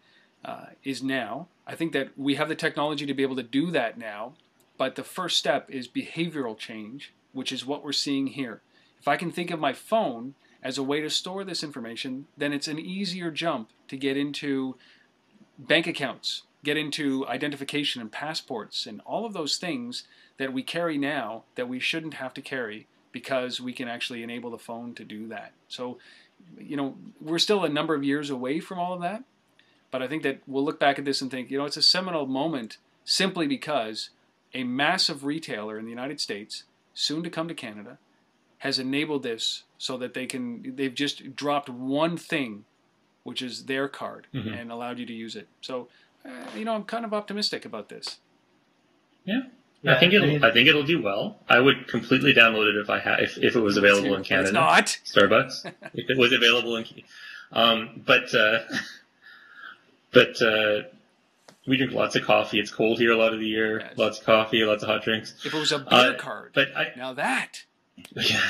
S1: is now. I think that we have the technology to be able to do that now, but the first step is behavioral change, which is what we're seeing here. If I can think of my phone as a way to store this information, then it's an easier jump to get into bank accounts, get into identification and passports and all of those things that we carry now that we shouldn't have to carry, because we can actually enable the phone to do that. So, we're still a number of years away from all of that, but I think that we'll look back at this and think, it's a seminal moment simply because a massive retailer in the United States, soon to come to Canada, has enabled this so that they've just dropped one thing, which is their card, and allowed you to use it. So, I'm kind of optimistic about this.
S3: Yeah. I think it'll do well. I would completely download it if it was available in Canada.
S1: It's not
S3: Starbucks. If it was available in, but we drink lots of coffee. It's cold here a lot of the year.
S1: Yes.
S3: Lots of coffee, lots of hot drinks.
S1: If it was a beer card,
S3: but
S1: now that.
S3: Yeah,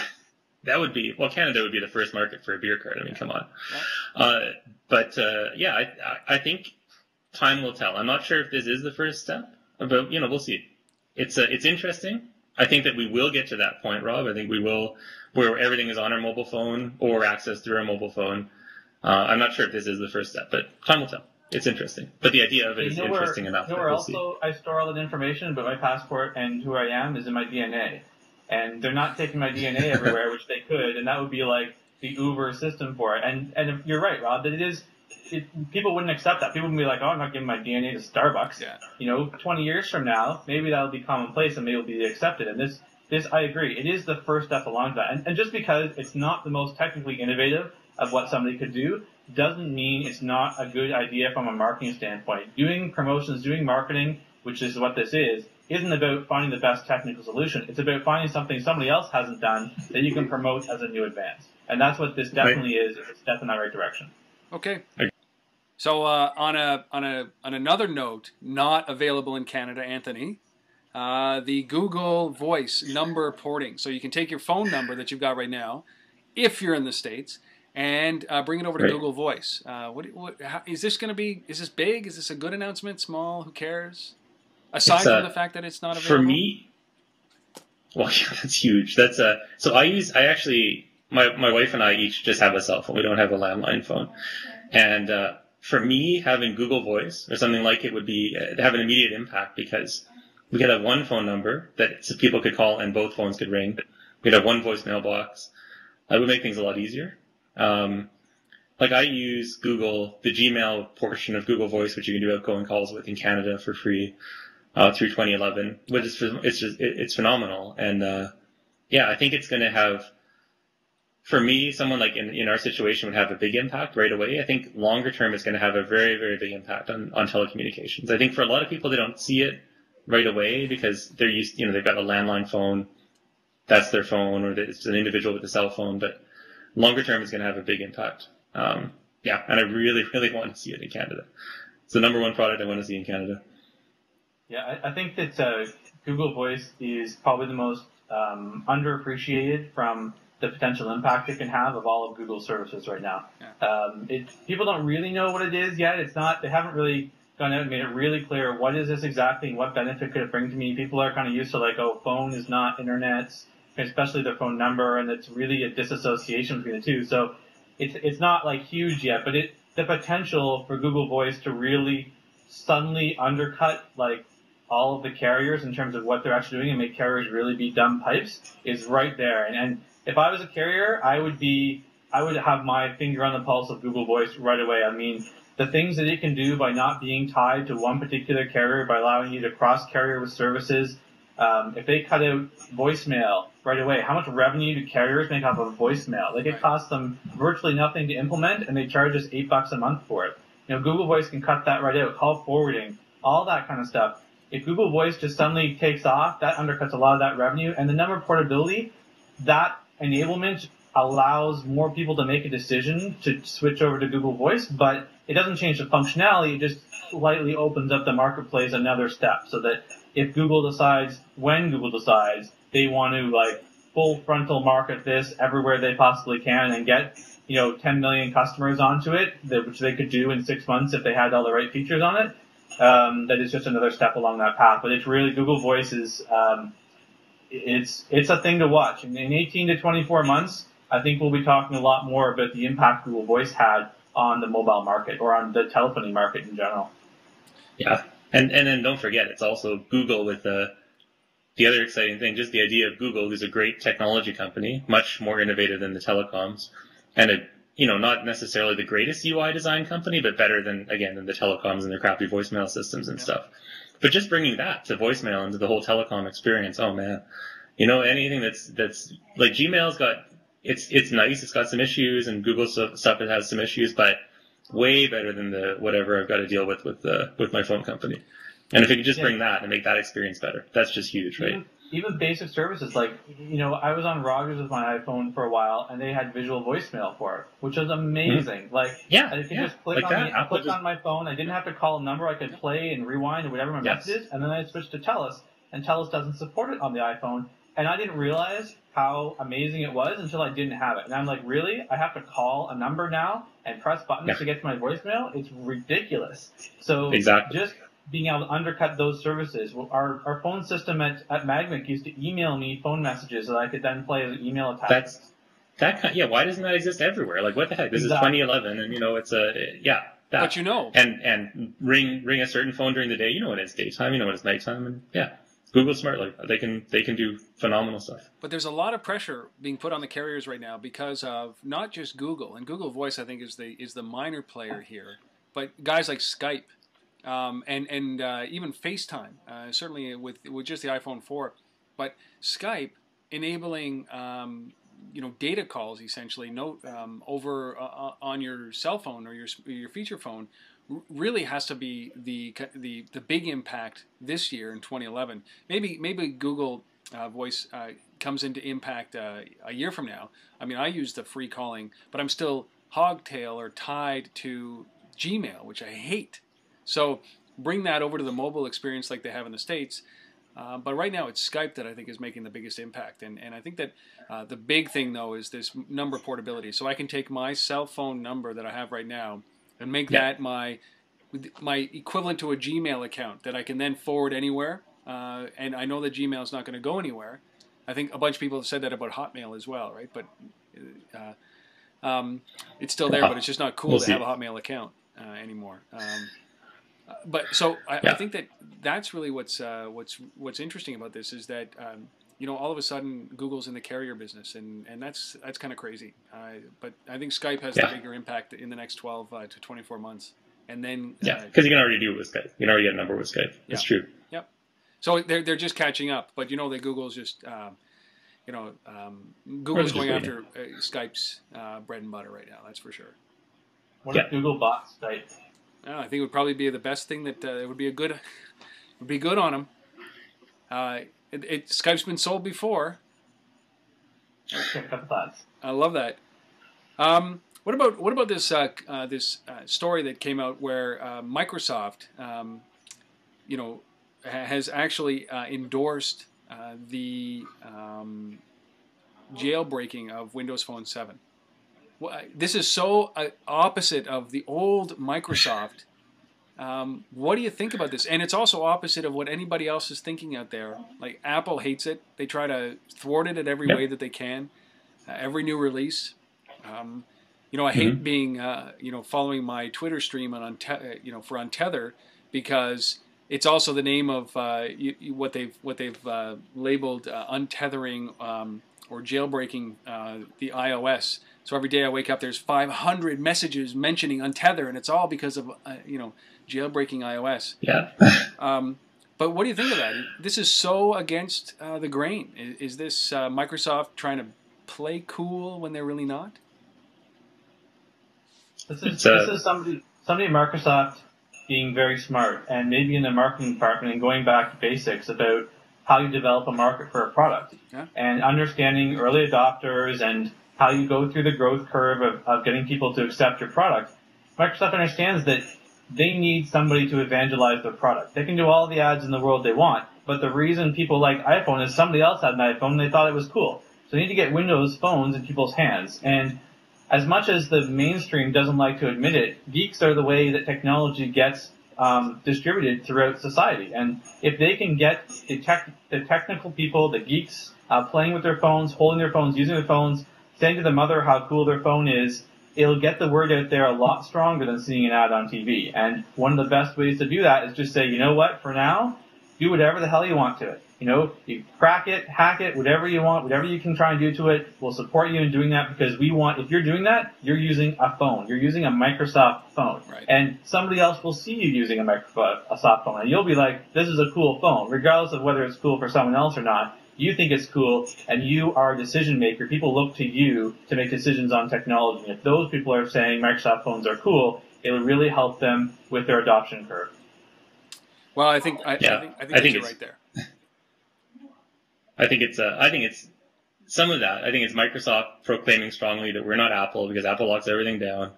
S3: that would be, well, Canada would be the first market for a beer card. I mean, come on. Yeah. I think time will tell. I'm not sure if this is the first step, but we'll see. It's interesting. I think that we will get to that point, Rob. I think we will, where everything is on our mobile phone or accessed through our mobile phone. I'm not sure if this is the first step, but time will tell. It's interesting. But the idea of it is interesting enough.
S2: I store all that information about my passport and who I am is in my DNA. And they're not taking my DNA everywhere, which they could, and that would be like the Uber system for it. And if you're right, Rob, that people wouldn't accept that. People would be like, oh, I'm not giving my DNA to Starbucks.
S1: Yeah.
S2: 20 years from now, maybe that'll be commonplace and maybe it'll be accepted. And this, I agree, it is the first step along that. And just because it's not the most technically innovative of what somebody could do, doesn't mean it's not a good idea from a marketing standpoint. Doing promotions, doing marketing, which is what this is, isn't about finding the best technical solution. It's about finding something somebody else hasn't done that you can promote as a new advance. And that's what this definitely is. It's a step in that right direction.
S1: Okay. So on another note, not available in Canada, Anthony, the Google Voice number porting. So you can take your phone number that you've got right now, if you're in the States, and bring it over to Google Voice. Is this going to be? Is this big? Is this a good announcement? Small? Who cares? Aside from the fact that it's not available?
S3: For me, well, yeah, that's huge. So my wife and I each just have a cell phone. We don't have a landline phone. And for me, having Google Voice or something like it would be have an immediate impact because we could have one phone number that people could call and both phones could ring. We'd have one voicemail box. That would make things a lot easier. Like I use the Gmail portion of Google Voice, which you can do outgoing calls with in Canada for free. Through 2011, which is it's phenomenal, and I think it's going to have, for me, someone like in our situation would have a big impact right away. I think longer term it's going to have a very, very big impact on telecommunications. I think for a lot of people they don't see it right away because they're used, they've got a landline phone, that's their phone, or it's an individual with a cell phone. But longer term it's going to have a big impact. And I really, really want to see it in Canada. It's the number one product I want to see in Canada.
S2: Yeah, I think that Google Voice is probably the most underappreciated from the potential impact it can have of all of Google's services right now. Yeah. People don't really know what it is yet. They haven't really gone out and made it really clear what is this exactly and what benefit could it bring to me. People are kind of used to like, oh, phone is not internet, especially their phone number, and it's really a disassociation between the two. So it's not like huge yet, but the potential for Google Voice to really suddenly undercut like all of the carriers in terms of what they're actually doing and make carriers really be dumb pipes is right there. And if I was a carrier, I would have my finger on the pulse of Google Voice right away. I mean, the things that it can do by not being tied to one particular carrier, by allowing you to cross carrier with services. If they cut out voicemail right away, how much revenue do carriers make off of voicemail? Like it costs them virtually nothing to implement and they charge us $8 a month for it. Google Voice can cut that right out, call forwarding, all that kind of stuff. If Google Voice just suddenly takes off, that undercuts a lot of that revenue. And the number portability, that enablement allows more people to make a decision to switch over to Google Voice, but it doesn't change the functionality. It just slightly opens up the marketplace another step so that if Google decides, when Google decides, they want to like full frontal market this everywhere they possibly can and get 10 million customers onto it, which they could do in 6 months if they had all the right features on it. That is just another step along that path. But it's really, Google Voice is, it's a thing to watch. In 18 to 24 months, I think we'll be talking a lot more about the impact Google Voice had on the mobile market or on the telephony market in general.
S3: Yeah. And then don't forget, it's also Google with the other exciting thing, just the idea of Google, who's a great technology company, much more innovative than the telecoms, and not necessarily the greatest UI design company, but better than the telecoms and their crappy voicemail systems and stuff. But just bringing that to voicemail and to the whole telecom experience, oh man, anything that's like Gmail's got, it's nice, it's got some issues, and Google stuff it has some issues, but way better than the whatever I've got to deal with my phone company. And if you could just bring that and make that experience better, that's just huge, right?
S2: even basic services like, I was on Rogers with my iPhone for a while, and they had visual voicemail for it, which was amazing.
S3: Mm-hmm.
S2: Like, I could just click on my phone. I didn't have to call a number. I could play and rewind or whatever my message is, and then I switched to TELUS, and TELUS doesn't support it on the iPhone. And I didn't realize how amazing it was until I didn't have it. And I'm like, really? I have to call a number now and press buttons to get to my voicemail? It's ridiculous. So just being able to undercut those services. Our phone system at Magmic used to email me phone messages that I could then play as an email attachment.
S3: Why doesn't that exist everywhere? Like, what the heck? This is 2011, and it's
S1: But
S3: and ring a certain phone during the day. You know when it's daytime. You know when it's nighttime, and Google's smart. Like they can do phenomenal stuff.
S1: But there's a lot of pressure being put on the carriers right now because of not just Google, and Google Voice I think is the minor player here, but guys like Skype. And even FaceTime, certainly with just the iPhone 4, but Skype enabling data calls essentially over on your cell phone or your feature phone really has to be the big impact this year in 2011. Maybe Google Voice comes into impact a year from now. I mean, I use the free calling, but I'm still hogtail or tied to Gmail, which I hate. So bring that over to the mobile experience like they have in the States. But right now it's Skype that I think is making the biggest impact. And I think that the big thing, though, is this number portability. So I can take my cell phone number that I have right now and make that my equivalent to a Gmail account that I can then forward anywhere. And I know that Gmail is not going to go anywhere. I think a bunch of people have said that about Hotmail as well, right? But it's still there, but it's just not cool to have a Hotmail account anymore. But so I think that's really what's interesting about this is that all of a sudden Google's in the carrier business and that's kind of crazy. But I think Skype has the bigger impact in the next 12 to 24 months. And then
S3: because you can already do it with Skype. You can already get a number with Skype. That's true.
S1: Yep. So they're just catching up, but that Google's just Google's going after Skype's bread and butter right now. That's for sure.
S2: What if Google bought Skype?
S1: I think it would probably be the best thing that it would be good on them. Skype's been sold before. I love that. What about this story that came out where Microsoft, has actually endorsed the jailbreaking of Windows Phone 7. This is so opposite of the old Microsoft. What do you think about this? And it's also opposite of what anybody else is thinking out there. Like Apple hates it. They try to thwart it in every way that they can. Every new release. I hate being, following my Twitter stream on for Untether because it's also the name of what they've labeled untethering or jailbreaking the iOS. So every day I wake up, there's 500 messages mentioning Untether, and it's all because of jailbreaking iOS.
S3: Yeah.
S1: But what do you think of that? This is so against the grain. Is this Microsoft trying to play cool when they're really not?
S2: This is somebody at Microsoft being very smart, and maybe in the marketing department and going back to basics about how you develop a market for a product, and understanding early adopters and how you go through the growth curve of getting people to accept your product. Microsoft understands that they need somebody to evangelize their product. They can do all the ads in the world they want, but the reason people like iPhone is somebody else had an iPhone and they thought it was cool. So they need to get Windows phones in people's hands. And as much as the mainstream doesn't like to admit it, geeks are the way that technology gets distributed throughout society. And if they can get the technical people, the geeks, playing with their phones, holding their phones, using their phones, saying to the mother how cool their phone is, it'll get the word out there a lot stronger than seeing an ad on TV. And one of the best ways to do that is just say, you know what, for now, do whatever the hell you want to it. You crack it, hack it, whatever you want, whatever you can try and do to it, we'll support you in doing that because if you're doing that, you're using a phone. You're using a Microsoft phone.
S1: Right.
S2: And somebody else will see you using a Microsoft phone. And you'll be like, this is a cool phone. Regardless of whether it's cool for someone else or not, you think it's cool, and you are a decision maker. People look to you to make decisions on technology. And if those people are saying Microsoft phones are cool, it'll really help them with their adoption curve.
S1: Well, I think you're right there.
S3: I think it's some of that. I think it's Microsoft proclaiming strongly that we're not Apple because Apple locks everything down.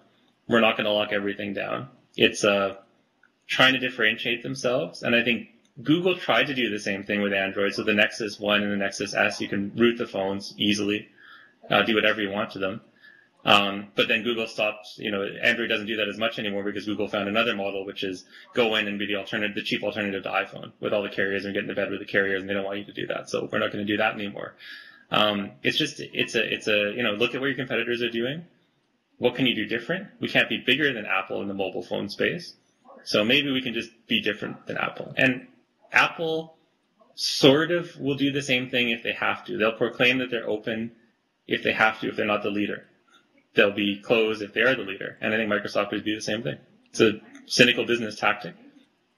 S3: We're not going to lock everything down. It's trying to differentiate themselves, and I think Google tried to do the same thing with Android. So the Nexus 1 and the Nexus S, you can root the phones easily, do whatever you want to them. But then Google stopped, Android doesn't do that as much anymore because Google found another model, which is go in and be the cheap alternative to iPhone with all the carriers and get into bed with the carriers, and they don't want you to do that. So we're not going to do that anymore. It's a look at what your competitors are doing. What can you do different? We can't be bigger than Apple in the mobile phone space. So maybe we can just be different than Apple. And Apple sort of will do the same thing if they have to. They'll proclaim that they're open if they have to, if they're not the leader. They'll be closed if they are the leader. And I think Microsoft would do the same thing. It's a cynical business tactic.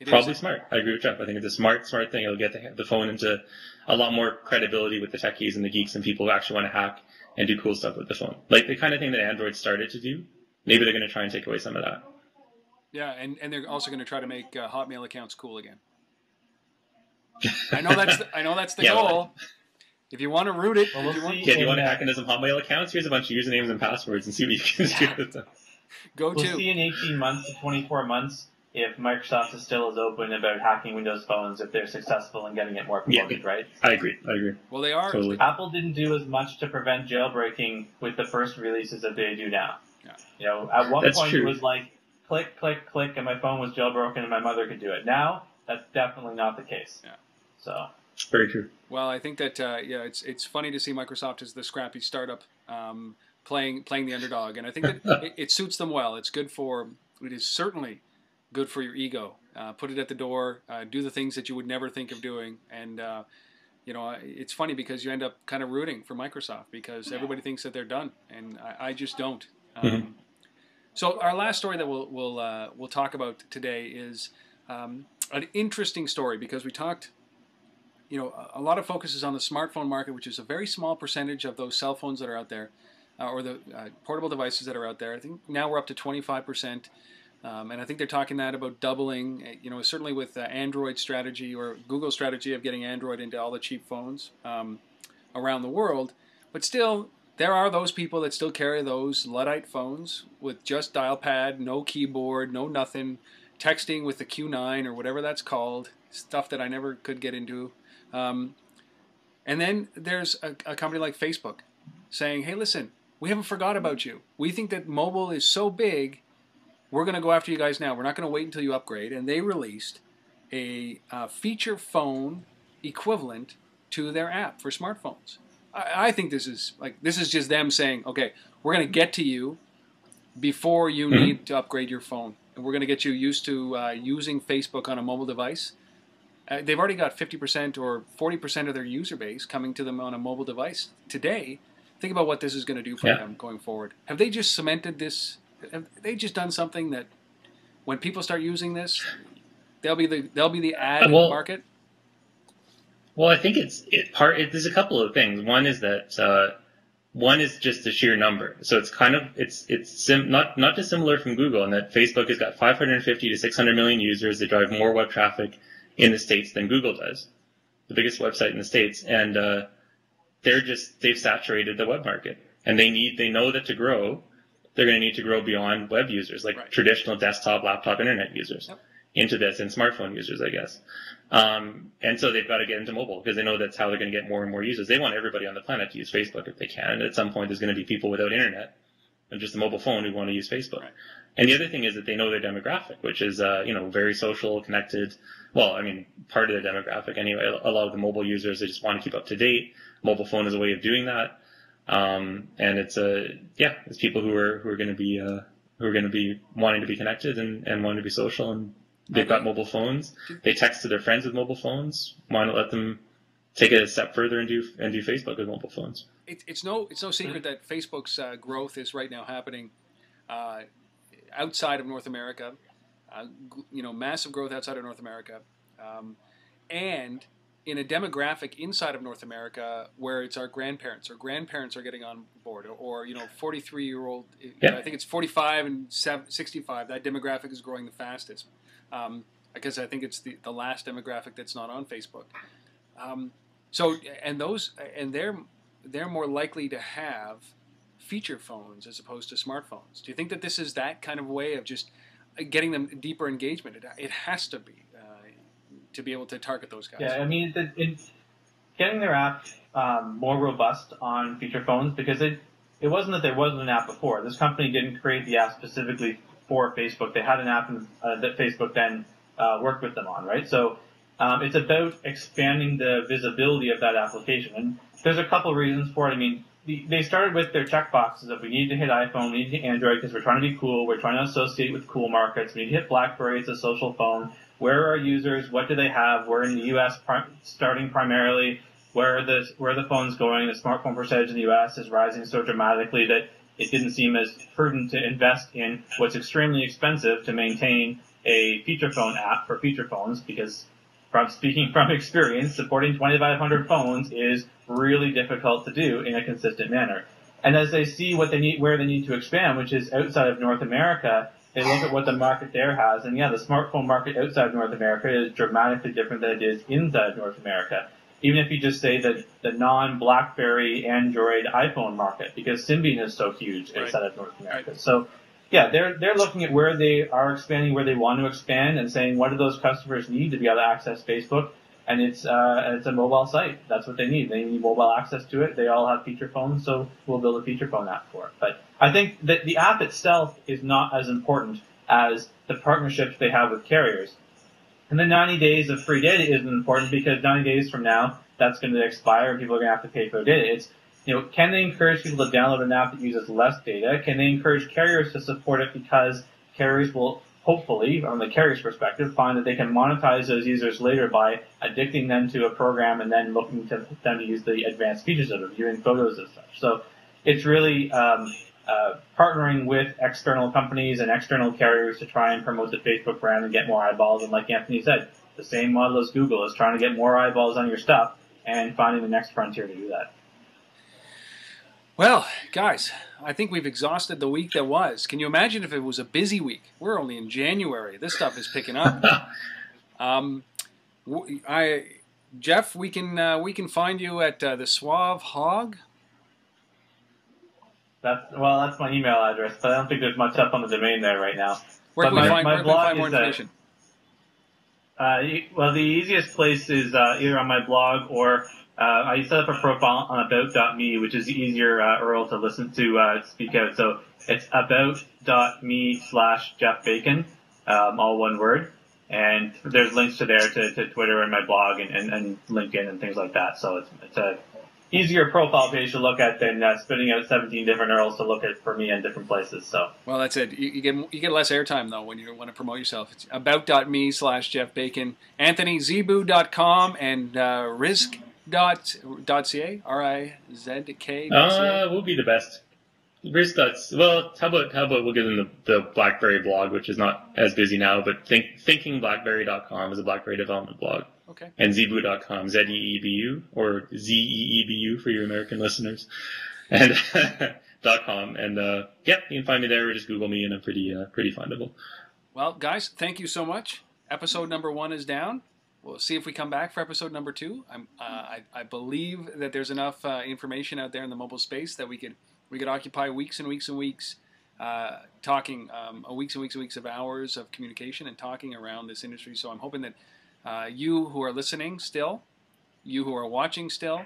S3: Probably smart. I agree with Jeff. I think it's a smart thing. It'll get the phone into a lot more credibility with the techies and the geeks and people who actually want to hack and do cool stuff with the phone. Like the kind of thing that Android started to do. Maybe they're going to try and take away some of that.
S1: Yeah, and they're also going to try to make Hotmail accounts cool again. I know that's the goal.
S3: Well,
S1: if you want to root it,
S2: do
S3: you want to hack into some Hotmail accounts? Here's a bunch of usernames and passwords and see what you can do with them.
S2: We'll see in 18 months to 24 months if Microsoft is still as open about hacking Windows phones if they're successful in getting it more promoted, right?
S3: I agree.
S1: Well, they are.
S3: Totally.
S2: Apple didn't do as much to prevent jailbreaking with the first releases that they do now.
S1: Yeah.
S2: At one point
S3: true.
S2: it was like click, click, click, and my phone was jailbroken and my mother could do it. Now, that's definitely not the case.
S1: Yeah.
S2: So.
S3: Very true.
S1: Well, I think that it's funny to see Microsoft as the scrappy startup playing the underdog, and I think that it suits them well. It is certainly good for your ego. Put it at the door. Do the things that you would never think of doing, and it's funny because you end up kind of rooting for Microsoft because everybody thinks that they're done, and I just don't. So our last story that we'll talk about today is an interesting story because we talked. A lot of focus is on the smartphone market, which is a very small percentage of those cell phones that are out there, or the portable devices that are out there. I think now we're up to 25%, and I think they're talking that about doubling. Certainly with Android strategy or Google strategy of getting Android into all the cheap phones around the world. But still, there are those people that still carry those Luddite phones with just dial pad, no keyboard, no nothing, texting with the Q9 or whatever that's called, stuff that I never could get into. And then there's a company like Facebook saying, hey, listen, we haven't forgot about you. We think that mobile is so big, we're going to go after you guys now. We're not going to wait until you upgrade. And they released a feature phone equivalent to their app for smartphones. I think this is just them saying, okay, we're going to get to you before you need to upgrade your phone. And we're going to get you used to using Facebook on a mobile device. They've already got 50% or 40% of their user base coming to them on a mobile device today. Think about what this is going to do for them going forward. Have they just cemented this? Have they just done something that when people start using this, they'll be the ad market?
S3: Well, I think there's a couple of things. One is that one is just the sheer number. So it's kind of not dissimilar from Google in that Facebook has got 550 to 600 million users that drive more web traffic in the States than Google does, the biggest website in the States. And they've saturated the web market. And they know that to grow, they're going to need to grow beyond web users, like traditional desktop, laptop, internet users, into this, and smartphone users, I guess. And so they've got to get into mobile because they know that's how they're going to get more and more users. They want everybody on the planet to use Facebook if they can. And at some point, there's going to be people without internet and just a mobile phone who want to use Facebook. Right. And the other thing is that they know their demographic, which is, very social, connected. Well, I mean, part of the demographic anyway. A lot of the mobile users, they just want to keep up to date. Mobile phone is a way of doing that. And it's people who are going to be wanting to be connected and wanting to be social, and they've got mobile phones. They text to their friends with mobile phones. Why not let them take it a step further and do Facebook with mobile phones?
S1: It's no secret that Facebook's growth is right now happening outside of North America. Massive growth outside of North America, and in a demographic inside of North America where it's our grandparents. Our grandparents are getting on board, or 43-year-old. I think it's 45 and 65. That demographic is growing the fastest, because I think it's the last demographic that's not on Facebook. So, and they're more likely to have feature phones as opposed to smartphones. Do you think that this is that kind of way of just getting them deeper engagement? It has to be to be able to target those guys.
S2: Yeah, I mean, it's getting their app more robust on feature phones, because it wasn't that there wasn't an app before. This company didn't create the app specifically for Facebook. They had an app that Facebook then worked with them on, right? So it's about expanding the visibility of that application. And there's a couple reasons for it. I mean, they started with their checkboxes of we need to hit iPhone, we need to hit Android because we're trying to be cool, we're trying to associate with cool markets, we need to hit BlackBerry, it's a social phone. Where are our users? What do they have? We're in the U.S. Starting primarily. Where are the phones going? The smartphone percentage in the U.S. is rising so dramatically that it didn't seem as prudent to invest in what's extremely expensive to maintain a feature phone app for feature phones, because speaking from experience, supporting 2,500 phones is really difficult to do in a consistent manner. And as they see what they need, where they need to expand, which is outside of North America, they look at what the market there has. And yeah, the smartphone market outside of North America is dramatically different than it is inside North America. Even if you just say that the non-BlackBerry, Android, iPhone market, because Symbian is so huge outside of North America. Right. So yeah, they're looking at where they are expanding, where they want to expand, and saying what do those customers need to be able to access Facebook. And it's a mobile site. That's what they need. They need mobile access to it. They all have feature phones, so we'll build a feature phone app for it. But I think that the app itself is not as important as the partnerships they have with carriers. And the 90 days of free data isn't important, because 90 days from now, that's going to expire and people are going to have to pay for data. It's, can they encourage people to download an app that uses less data? Can they encourage carriers to support it, because carriers will hopefully, from the carrier's perspective, find that they can monetize those users later by addicting them to a program and then looking to them to use the advanced features of it, viewing photos and such. So it's really partnering with external companies and external carriers to try and promote the Facebook brand and get more eyeballs. And like Anthony said, the same model as Google is trying to get more eyeballs on your stuff and finding the next frontier to do that.
S1: Well, guys, I think we've exhausted the week that was. Can you imagine if it was a busy week? We're only in January. This stuff is picking up. Jeff, we can find you at the Suave Hog.
S2: That's my email address, but I don't think there's much up on the domain there right now.
S1: Where can we find more information?
S2: Well, the easiest place is either on my blog or I set up a profile on about.me, which is the easier URL to listen to speak out. So it's about.me/Jeff Bacon, all one word. And there's links to Twitter and my blog and LinkedIn and things like that. So it's a easier profile page to look at than spitting out 17 different URLs to look at for me in different places. So
S1: well, that's it. You get less airtime though when you want to promote yourself. It's about.me/Jeff Bacon, AnthonyZibu.com, and Rizk.ca, RIZK.
S3: Will be the best. Well, how about we'll get in the BlackBerry blog, which is not as busy now, but thinkingblackberry.com is a BlackBerry development blog.
S1: Okay.
S3: And Zeebu.com, Zeebu, or Zeebu for your American listeners, and .com. And you can find me there, or just Google me, and I'm pretty findable.
S1: Well, guys, thank you so much. Episode number 1 is down. We'll see if we come back for episode number 2. I believe that there's enough information out there in the mobile space that we could occupy weeks and weeks and weeks talking, weeks and weeks and weeks of hours of communication and talking around this industry. So I'm hoping that you who are listening still, you who are watching still,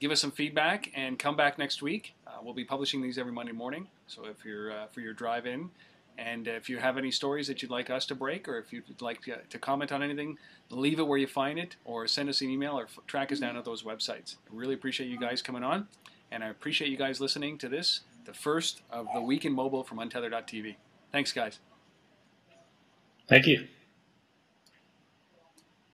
S1: give us some feedback and come back next week. We'll be publishing these every Monday morning. So if you're for your drive-in, and if you have any stories that you'd like us to break, or if you'd like to comment on anything, leave it where you find it, or send us an email, or track us down at those websites. I really appreciate you guys coming on. And I appreciate you guys listening to this, the first of the Week in Mobile from Untether.tv. Thanks, guys.
S3: Thank you.